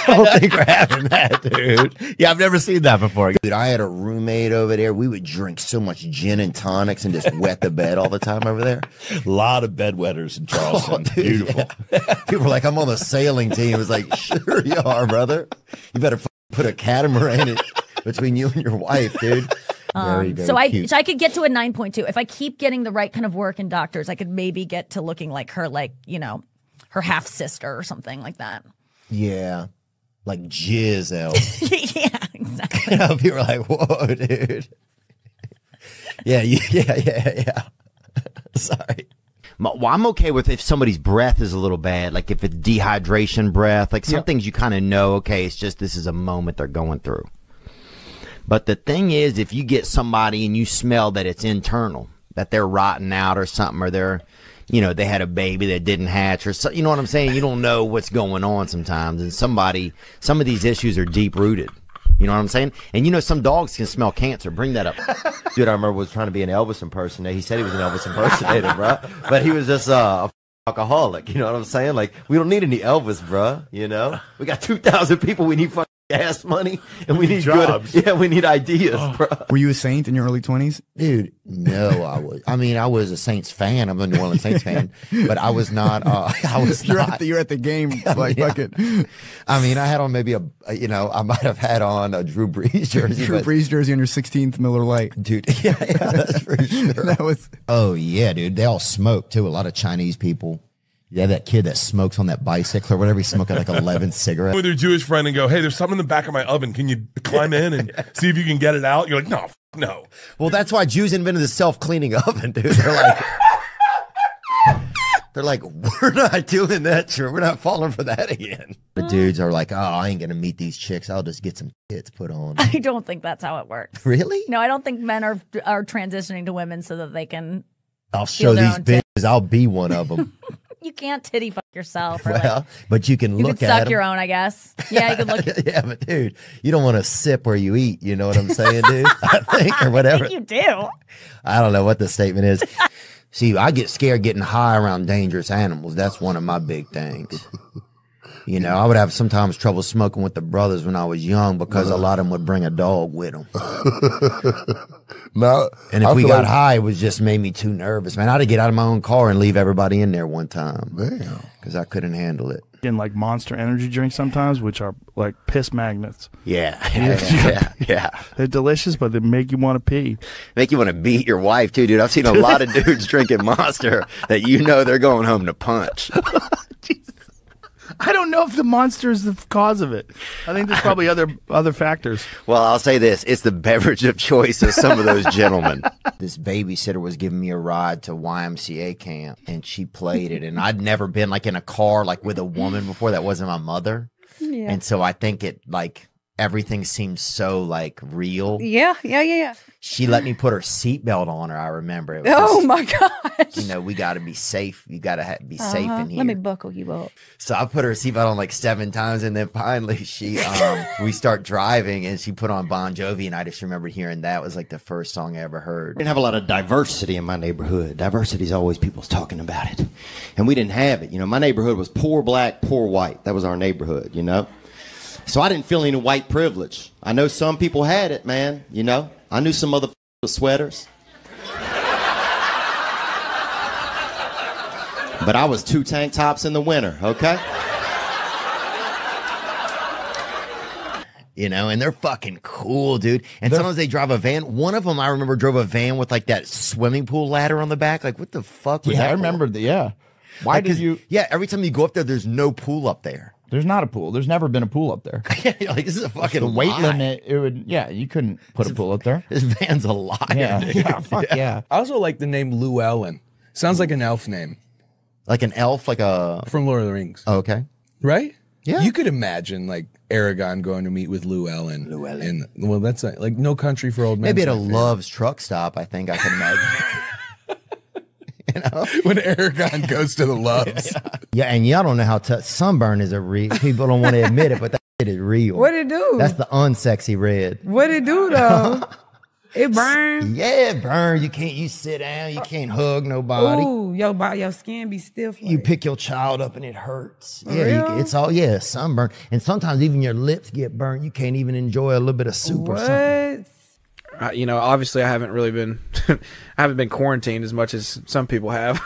I don't think we're having that, dude. Yeah, I've never seen that before. Dude, I had a roommate over there. We would drink so much gin and tonics and just wet the bed all the time over there. A lot of bedwetters in Charleston. Dude, Beautiful. Yeah. People were like, I'm on the sailing team. It was like, sure you are, brother. You better put a catamaran in between you and your wife, dude. Very, very cute. So I could get to a 9.2 if I keep getting the right kind of work in doctors. I could maybe get to looking like her, like, you know, her half sister or something like that. Yeah. Like Giselle. Yeah, exactly. You know, people are like, whoa, dude. Yeah. Sorry. Well, I'm okay with if somebody's breath is a little bad, like if it's dehydration breath, like some things you kind of know, okay, it's just this is a moment they're going through. But the thing is, if you get somebody and you smell that it's internal, that they're rotting out or something, or they're, you know, they had a baby that didn't hatch or so, you know what I'm saying? You don't know what's going on sometimes. And some of these issues are deep rooted. You know what I'm saying? And you know, some dogs can smell cancer. Bring that up. Dude, I remember was trying to be an Elvis impersonator. He said he was an Elvis impersonator, bro. But he was just a alcoholic. You know what I'm saying? Like, we don't need any Elvis, bro. You know? We got 2,000 people. We need fucking gas money. And we need jobs. Yeah, we need ideas, bro. Were you a Saint in your early 20s? Dude, no, I mean, I was a Saints fan. I'm a New Orleans Saints fan, but I was not. You're at the game, like fucking. I mean, I had on maybe I might have had on a Drew Brees jersey. Drew Brees jersey on your 16th Miller Lite, dude. Yeah, that's for sure. That was. Oh yeah, dude. They all smoke too. A lot of Chinese people. Yeah, that kid that smokes on that bicycle or whatever, he's smoking like 11 cigarettes. With your Jewish friend and go, hey, there's something in the back of my oven. Can you climb in and see if you can get it out? You're like, no, no. Well, that's why Jews invented the self-cleaning oven, dude. They're like, we're not doing that. Sure, we're not falling for that again. The dudes are like, oh, I ain't gonna meet these chicks. I'll just get some tits put on. I don't think that's how it works. Really? No, I don't think men are transitioning to women so that they can. I'll show these bitches. I'll be one of them. You can't titty fuck yourself. Or well, but you can look can at suck your own, I guess. Yeah, you can look. Yeah, but dude, you don't want to sip where you eat. You know what I'm saying, dude? I think, or whatever. I think you do. I don't know what the statement is. See, I get scared getting high around dangerous animals. That's one of my big things. You know, I would have sometimes trouble smoking with the brothers when I was young because a lot of them would bring a dog with them. No, and if we got high, it was just made me too nervous, man. I had to get out of my own car and leave everybody in there one time because I couldn't handle it. In like Monster energy drinks sometimes, which are like piss magnets. Yeah. They're delicious, but they make you want to pee. Make you want to beat your wife too, dude. I've seen a lot of dudes drinking Monster that you know they're going home to punch. I don't know if the Monster is the cause of it. I think there's probably other factors. Well, I'll say this. It's the beverage of choice of some of those gentlemen. This babysitter was giving me a ride to YMCA camp, and she played it. And I'd never been like in a car like with a woman before that wasn't my mother. Yeah. And so I think it like everything seemed so like real. Yeah. She let me put her seatbelt on her. I remember it. Oh my gosh! You know, we got to be safe. You got to be safe in here. Let me buckle you up. So I put her seatbelt on like 7 times, and then finally we start driving, and she put on Bon Jovi, and I just remember hearing that was like the first song I ever heard. We didn't have a lot of diversity in my neighborhood. Diversity is always people's talking about it, and we didn't have it. You know, my neighborhood was poor black, poor white. That was our neighborhood. You know. So I didn't feel any white privilege. I know some people had it, man. You know, I knew some other with sweaters. But I was 2 tank tops in the winter, okay? You know, and they're fucking cool, dude. And sometimes they drive a van. One of them I remember drove a van with like that swimming pool ladder on the back. Like, what the fuck was that? I remember Why like, did you? Yeah, every time you go up there, there's no pool up there. There's not a pool. There's never been a pool up there. Like, this is a fucking the weight lie. limit. It would, you couldn't put a pool up there. This van's a liar. Yeah, fuck yeah. I also like the name Llewellyn. Sounds like an elf name. Like an elf, like a from Lord of the Rings. Oh, okay, right? Yeah, you could imagine like Aragorn going to meet with Llewellyn. Well, that's like No Country for Old Men. Maybe at a Love's truck stop. I think I can imagine. You know? When Aragorn goes to the Loves. Yeah, and y'all don't know how sunburn is a real. People don't want to admit it, but that shit is real. What it do? That's the unsexy red. What it do though? It burns. Yeah, it burns. You sit down. You can't hug nobody. Ooh, your skin be stiff. You pick your child up and it hurts. For real? It's all sunburn. And sometimes even your lips get burnt. You can't even enjoy a little bit of soup or something. You know, obviously I haven't really been, I haven't been quarantined as much as some people have.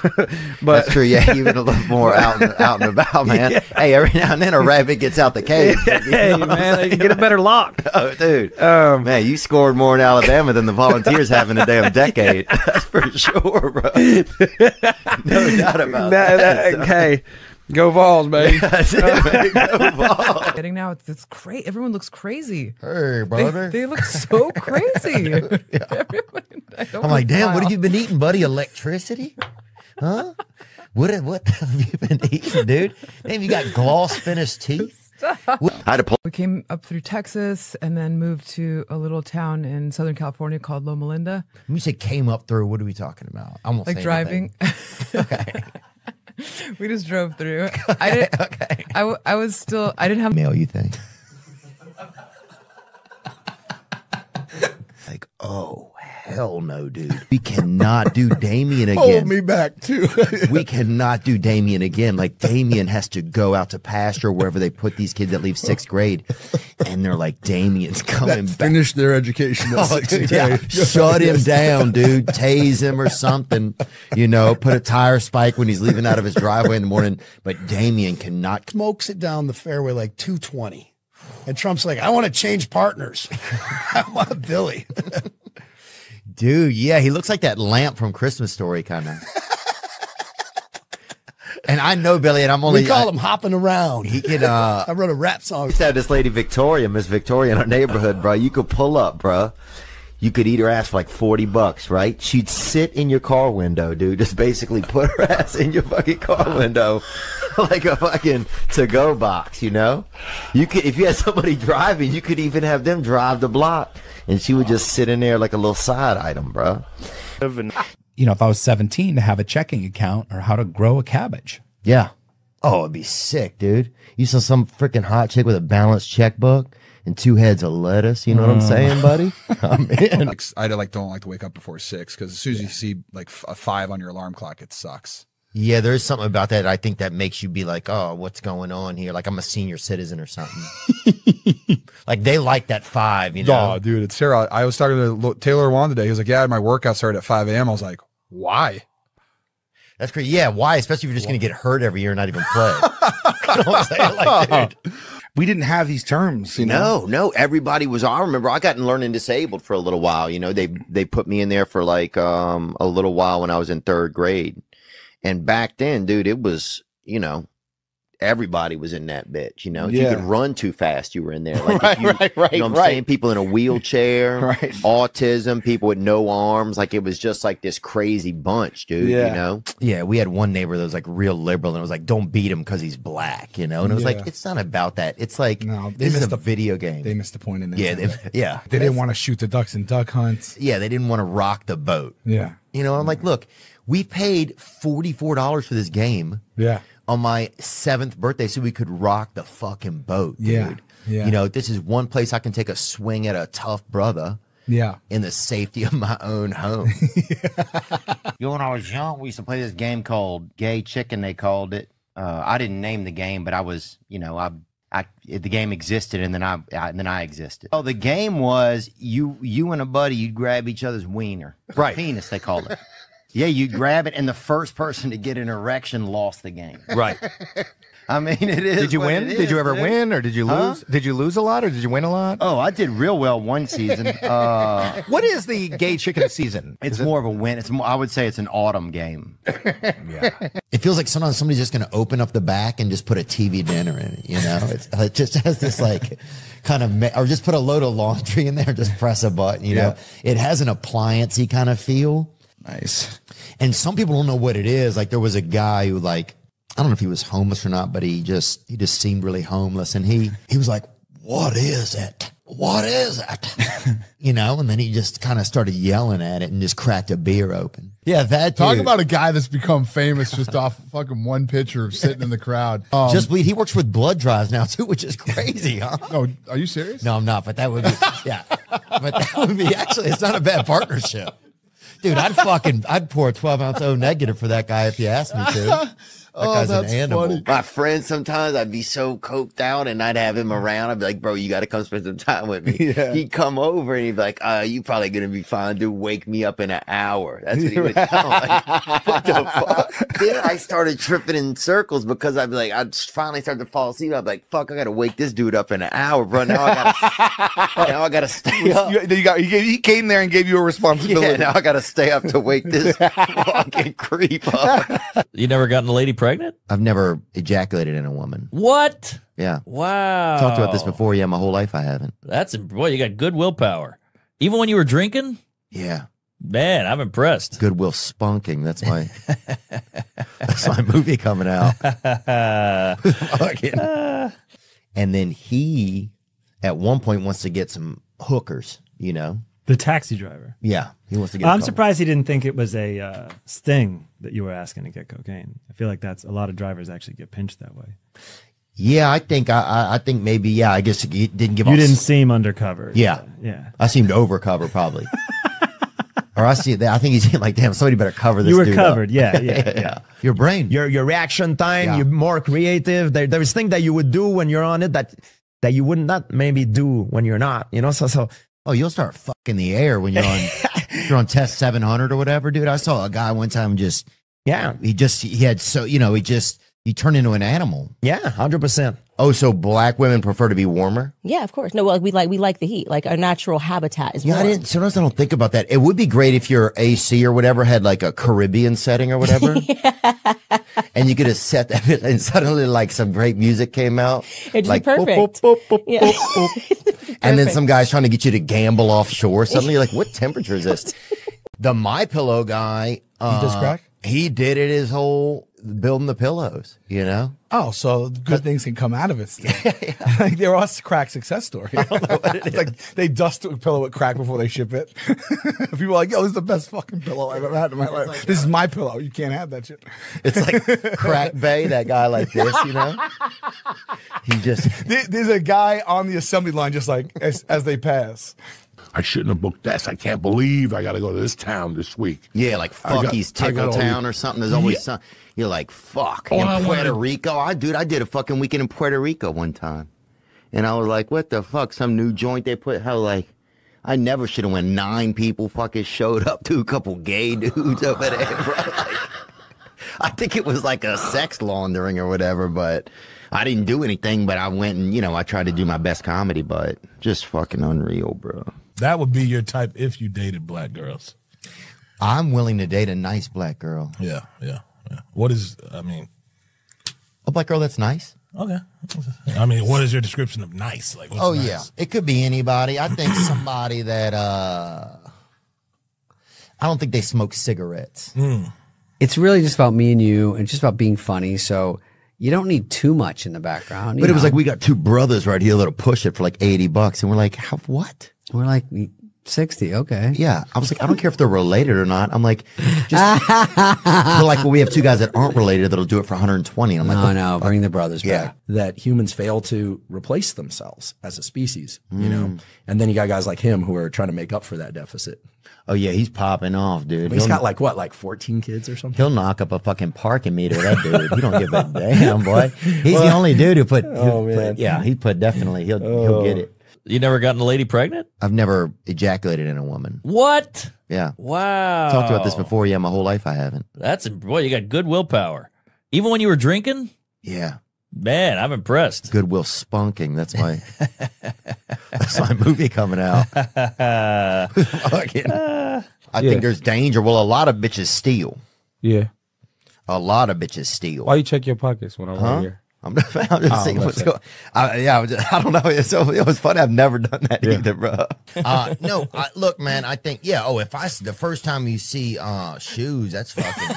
But that's true. Yeah, you've been a little more out and about, man. Yeah. Hey, every now and then a rabbit gets out the cage. Hey, man, you get a better lock. Oh, dude. Man, you scored more in Alabama than the Volunteers have in a damn decade. That's for sure, bro. No doubt about that. Hey. Go Vols, baby. Go Vols. Getting now, it's great. Everyone looks crazy. Hey, brother. They look so crazy. I'm like, damn, what have you been eating, buddy? Electricity? Huh? What have you been eating, dude? Damn, you got gloss finished teeth. We came up through Texas and then moved to a little town in Southern California called Loma Linda. When you say came up through, what are we talking about? I won't Like say driving. anything. We just drove through. I didn't. Okay. I was still. I didn't have mail. You think? Like, oh hell no, dude. We cannot do Damien again. Hold me back too. We cannot do Damien again. Like Damien has to go out to pasture wherever they put these kids that leave 6th grade, and they're like, Damien's coming back. Finish their education. Oh, dude, yeah. Shut him down, dude. Tase him or something. You know, put a tire spike when he's leaving out of his driveway in the morning. But Damien cannot. Smokes it down the fairway like 220. And Trump's like, I want to change partners. I want a Billy. Dude, yeah, he looks like that lamp from Christmas Story, kind of. And I know Billy, and I'm only. We call him hopping around. He can. I wrote a rap song. We had this lady Victoria, Miss Victoria, in our neighborhood, bro. You could pull up, bro. You could eat her ass for like $40, right? She'd sit in your car window, dude. Just basically put her ass in your fucking car window, like a fucking to-go box. You know, you could, if you had somebody driving, you could even have them drive the block, and she would just sit in there like a little side item, bro. You know, if I was 17, to have a checking account or how to grow a cabbage. Yeah. Oh, it'd be sick, dude. You saw some freaking hot chick with a balanced checkbook and 2 heads of lettuce. You know what I'm saying, buddy? I'm in. I don't like to wake up before 6 because as soon as you see like a 5 on your alarm clock, it sucks. Yeah, there's something about that I think that makes you be like, oh, what's going on here? Like I'm a senior citizen or something. Like they like that 5, you know? Oh, dude, it's Sarah. I was talking to Taylor Wan today. He was like, yeah, my workout started at 5 a.m. I was like, why? That's crazy. Yeah, why? Especially if you're just going to get hurt every year and not even play. You know what I'm saying? Like, dude. We didn't have these terms, you know? No, everybody was. I remember I got in learning disabled for a little while. You know, they put me in there for like a little while when I was in 3rd grade, and back then, dude, it was, you know, everybody was in that bitch. You know, if you could run too fast, you were in there. Like right, if you, right, you know what I'm saying? People in a wheelchair, autism, people with no arms. Like it was just like this crazy bunch, dude. You know? Yeah, we had one neighbor that was like real liberal, and it was like, don't beat him because he's black, you know? And it was like, it's not about that. It's like, this is a video game. They missed the point in that. Yeah, They didn't want to shoot the ducks in duck hunts. Yeah, they didn't want to rock the boat. Yeah. You know, I'm like, look, we paid $44 for this game. Yeah. On my 7th birthday, so we could rock the fucking boat, dude. Yeah. Yeah. You know, this is one place I can take a swing at a tough brother. Yeah. In the safety of my own home. You know, when I was young, we used to play this game called Gay Chicken, they called it. I didn't name the game, but I was, you know, the game existed, and then I existed. Oh, the game was you and a buddy, you'd grab each other's wiener. Right. Penis, they called it. Yeah, you'd grab it, and the first person to get an erection lost the game. Right. I mean, it is. Did you win? Did you ever win, or did you lose? Did you lose a lot, or did you win a lot? Oh, I did real well one season. What is the Gay Chicken season? It's more of a win. It's more, I would say it's an autumn game. It feels like sometimes somebody's just going to open up the back and just put a TV dinner in it, you know? It just has this like kind of, or just put a load of laundry in there and just press a button, you know? It has an appliance-y kind of feel. Nice. And some people don't know what it is. Like there was a guy who like, I don't know if he was homeless or not, but he just seemed really homeless. And he was like, what is it? What is it? You know, and then he just kind of started yelling at it and just cracked a beer open. Yeah, that Talk dude. about a guy that's become famous just off fucking one picture of sitting in the crowd. Just bleed. He works with blood drives now too, which is crazy, huh? No, are you serious? No, I'm not, but that would be, yeah. But that would be actually, it's not a bad partnership. Dude, I'd pour a 12-ounce O negative for that guy if you asked me to. That guy's an animal. Funny. My friends, sometimes I'd be so coked out and I'd have him around. I'd be like, bro, you got to come spend some time with me. Yeah. He'd come over and he'd be like, you probably going to be fine, dude. Wake me up in an hour. That's what he would tell me. Like, what the fuck? Then I started tripping in circles because I'd be like, I'd finally start to fall asleep. I'd be like, fuck, I got to wake this dude up in an hour, bro. Now I got to stay up. He came there and gave you a responsibility. Yeah, now I got to stay up to wake this fucking creep up. You never gotten a lady pregnant? I've never ejaculated in a woman. What? Yeah. Wow. Talked about this before. Yeah, my whole life I haven't. Boy, you got good willpower. Even when you were drinking? Yeah. Man, I'm impressed. Goodwill Spunking. That's my movie coming out. Fucking. And then he, at one point, wants to get some hookers. You know, The taxi driver. Yeah, he wants to get. I'm surprised he didn't think it was a sting that you were asking to get cocaine. I feel like that's a lot of drivers actually get pinched that way. Yeah, I think maybe. Yeah, I guess he didn't give. You didn't seem undercover. Yeah, yeah. I seemed overcover probably. Or I see that. I think he's like, damn, somebody better cover this. You were dude covered. up. Yeah. Your brain, your reaction time, you're more creative. There's things that you would do when you're on it that you would not maybe do when you're not. You know, so. Oh, you'll start fucking the air when you're on you're on test 700 or whatever, dude. I saw a guy one time he turned into an animal. Yeah, 100%. Oh, so black women prefer to be warmer? Yeah, of course. No, well, we like the heat. Like our natural habitat is Yeah, warm. sometimes I don't think about that. It would be great if your AC or whatever had like a Caribbean setting or whatever. And you could have set that and suddenly like some great music came out. It'd like, be perfect. Yeah. And then some guy's trying to get you to gamble offshore. Suddenly you're like, what temperature is this? The MyPillow guy, He does crack? He did it his whole building the pillows, you know? Oh, so good things can come out of it still. Like they're all crack success story. It's like they dust a pillow with crack before they ship it. People are like, yo, this is the best fucking pillow I've ever had in my life. like, this is my pillow. You can't have that shit. It's like Crack Bay, that guy like this, you know? He just... There's a guy on the assembly line just like as they pass. I shouldn't have booked this. I can't believe I got to go to this town this week. Yeah, like Fucky's Tickle Town or something. There's always some. You're like, fuck. Oh, In Puerto Rico, I did a fucking weekend in Puerto Rico one time, and I was like, what the fuck? Some new joint they put. How like, I never should have when 9 people fucking showed up to a couple gay dudes over there, bro. Like, I think it was like a sex laundering or whatever, but I didn't do anything. But I went and I tried to do my best comedy, but just fucking unreal, bro. That would be your type if you dated black girls. I'm willing to date a nice black girl. Yeah. What is, I mean... A black girl that's nice? Okay. I mean, what is your description of nice? Like, what's nice? Yeah. It could be anybody. I think somebody that, I don't think they smoke cigarettes. It's really just about me and you and just about being funny. So you don't need too much in the background. But it was like, we got 2 brothers right here that'll push it for like $80. And we're like, what? We're like 60. Okay. Yeah. I was like, I don't care if they're related or not. I'm like, just, they're like, well, we have 2 guys that aren't related that'll do it for 120. And I'm like, no, bring the brothers back. That humans fail to replace themselves as a species, you know? And then you got guys like him who are trying to make up for that deficit. Oh, yeah, he's popping off, dude. He's got like 14 kids or something? He'll knock up a fucking parking meter, that dude. He don't give a damn, boy. He's the only dude who put, definitely, he'll get it. You never gotten a lady pregnant? I've never ejaculated in a woman. What? Yeah. Wow. Talked about this before. Yeah, my whole life I haven't. Boy, you got good willpower. Even when you were drinking? Yeah. Man, I'm impressed. Goodwill Spunking. That's my movie coming out. I think there's danger. Well, a lot of bitches steal. Yeah. A lot of bitches steal. Why you check your pockets when I'm right here? I'm just seeing what's going on. I don't know. It was funny. I've never done that either, bro. No, look, man, I think, the first time you see shoes, that's fucking.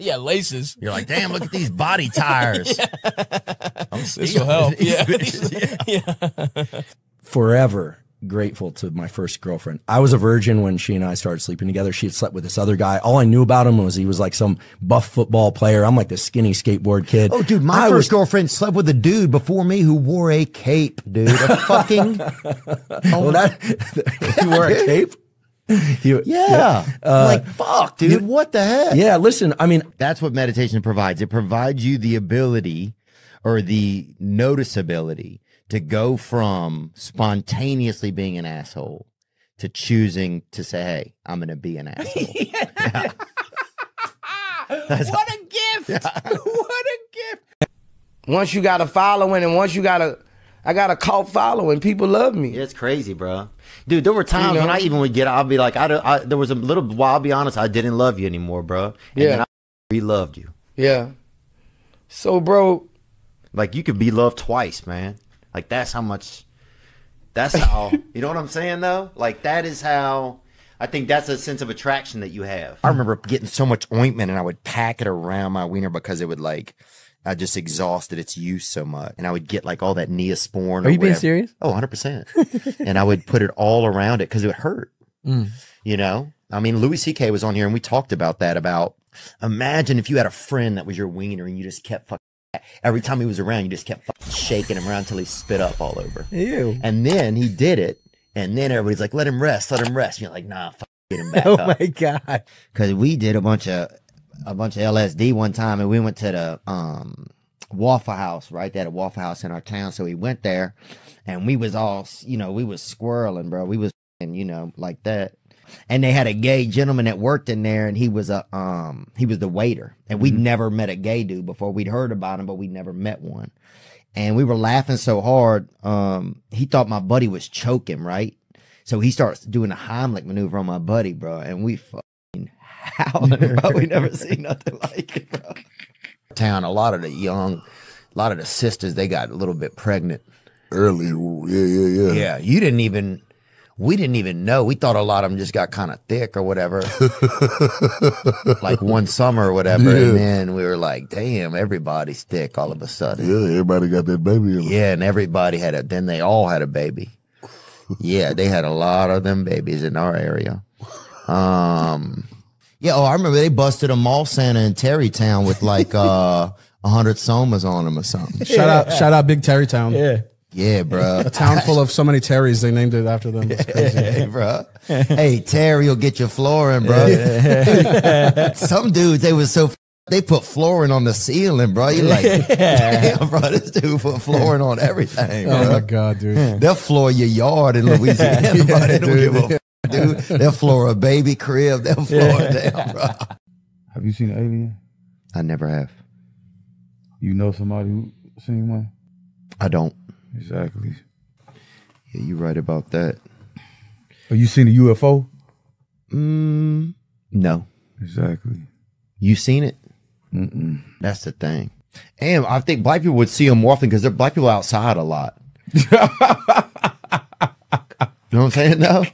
Yeah, laces. You're like, damn, look at these body tires. This will help. Yeah. Forever grateful to my first girlfriend. I was a virgin when she and I started sleeping together. She had slept with this other guy. All I knew about him was he was like some buff football player. I'm like this skinny skateboard kid. Oh, dude, my first girlfriend slept with a dude before me who wore a cape, dude. A fucking. You wore a cape? Like, fuck, dude. What the heck? Yeah, listen, I mean. That's what meditation provides. It provides you the ability or the noticeability to go from spontaneously being an asshole to choosing to say, hey, I'm going to be an asshole. What a gift. What a gift. Once you got a following and once you got I got a cult following. People love me. It's crazy, bro. Dude, there were times when I even would get, I'll be like, there was a little while, I'll be honest, I didn't love you anymore, bro. And then I re-loved you. Yeah. So, bro. Like, you could be loved twice, man. Like, that's how, you know what I'm saying, though? Like, that is how, I think that's a sense of attraction that you have. I remember getting so much ointment and I would pack it around my wiener because it would like, I just exhausted its use so much. And I would get like all that Neosporin. Are you being serious? Oh, 100%. And I would put it all around it because it would hurt. You know? I mean, Louis C.K. was on here and we talked about that, about imagine if you had a friend that was your wiener and you just kept every time he was around, you just kept shaking him around until he spit up all over. Ew. And then he did it. And then everybody's like, let him rest, let him rest. And you're like, nah, get him back Oh up. my God. Because we did a bunch of LSD one time, and we went to the Waffle House, right? They had a Waffle House in our town, so we went there, and we was all, you know, we was squirreling, bro. We was, you know, like that. And they had a gay gentleman that worked in there, and he was the waiter, and we'd never met a gay dude before. We'd heard about him, but we never met one. And we were laughing so hard, he thought my buddy was choking, right? So he starts doing a Heimlich maneuver on my buddy, bro, and we fucking howling, bro. We never seen nothing like it, bro. Town, a lot of the sisters, they got a little bit pregnant early. Yeah. Yeah, we didn't even know. We thought a lot of them just got kind of thick or whatever, like one summer or whatever. Yeah. And then we were like, damn, everybody's thick all of a sudden. Yeah, everybody got that baby in them. Yeah, and everybody then they all had a baby. Yeah, they had a lot of them babies in our area. Yeah, I remember they busted a mall Santa in Terrytown with like 100 somas on them or something. Shout out Big Terrytown. Yeah, bro. A town full of so many Terrys, they named it after them. It's crazy. Hey, bro. Hey, Terry will get your flooring, bro. Some dudes, they put flooring on the ceiling, bro. You're like, damn, bro, this dude put flooring on everything, bro. Oh my God, dude. They'll floor your yard in Louisiana, bro. They don't give a dude. They'll floor a baby crib. They'll floor it down, bro. Have you seen Alien? I never have. You know somebody who seen one? I don't. Exactly. Yeah, you're right about that. Have you seen a UFO? No. Exactly. You seen it? Mm-mm. That's the thing. And I think black people would see them more often because they're black people outside a lot. You know what I'm saying, though?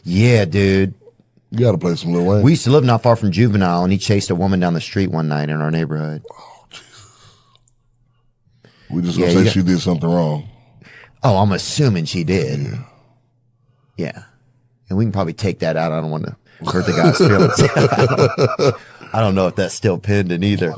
Yeah, dude. You got to play some Lil Wayne. We used to live not far from Juvenile, and he chased a woman down the street one night in our neighborhood. We just gonna say she did something wrong. Oh, I'm assuming she did. Yeah. And we can probably take that out. I don't want to hurt the guy's feelings. I don't know if that's still pending either.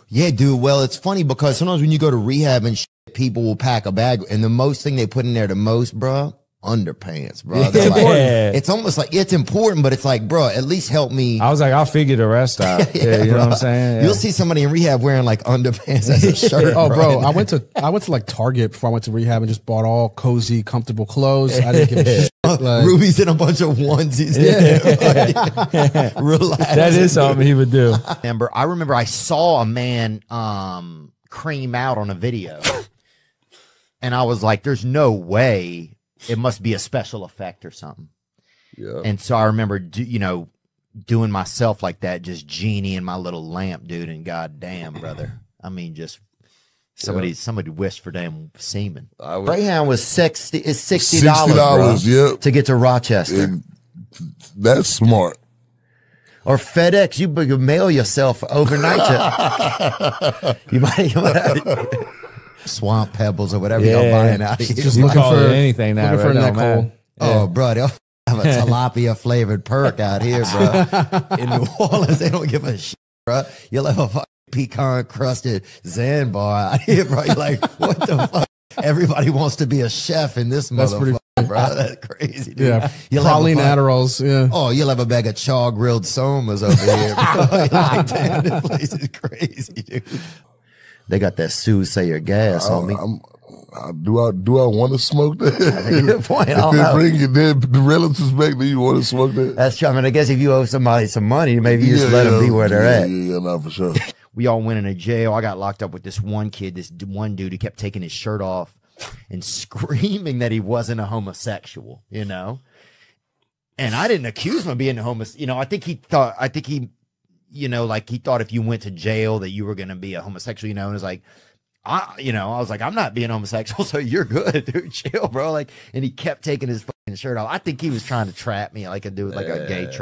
Yeah, dude. Well, it's funny because sometimes when you go to rehab and shit, people will pack a bag, and the most thing they put in there the most, bro, underpants, bro. Yeah. They're like, it's almost like it's important, but it's like, bro, at least help me. I was like, I'll figure the rest out. Yeah, you know bro. what I'm saying? Yeah. You'll see somebody in rehab wearing like underpants as a shirt. Oh, bro, I went to like Target before I went to rehab and just bought all cozy, comfortable clothes. I didn't give a shit. Like, Ruby's in a bunch of onesies. Yeah. Relax. That is something he would do. I remember I saw a man cream out on a video, and I was like, "There's no way." It must be a special effect or something. Yeah. And so I remember, doing myself like that, just genie in my little lamp, dude. And goddamn, brother, I mean, just somebody wished for damn semen. Greyhound was $60. It's $60, to get to Rochester. That's smart. Or FedEx, you mail yourself overnight. You might Swamp Pebbles or whatever y'all buying out here. Just looking for anything now. Looking for a neck hole. Oh, bro, they'll have a tilapia flavored perk out here, bro. In New Orleans, they don't give a shit, bro. You'll have a fucking pecan crusted Zan bar out here, bro. You're like, what the fuck? Everybody wants to be a chef in this That's pretty motherfucker, bro. That's crazy, dude. Yeah. You'll have Praline Adderalls. Yeah. Oh, you'll have a bag of chaw grilled somas over here, bro. You're like, damn, this place is crazy, dude. They got that soothsayer gas on me. Do I want to smoke that? Good point. If they bring you the relatives back, do you want to smoke that? That's true. I mean, I guess if you owe somebody some money, maybe you just let them be where they're at. Yeah, no, for sure. We all went into jail. I got locked up with this one kid, this one dude who kept taking his shirt off and screaming that he wasn't a homosexual, And I didn't accuse him of being a homosexual. I think he thought he thought if you went to jail that you were going to be a homosexual, and it's like, I was like, I'm not being homosexual, so you're good, dude. Chill, bro. Like, and he kept taking his fucking shirt off. I think he was trying to trap me, like a dude, like a gay trap.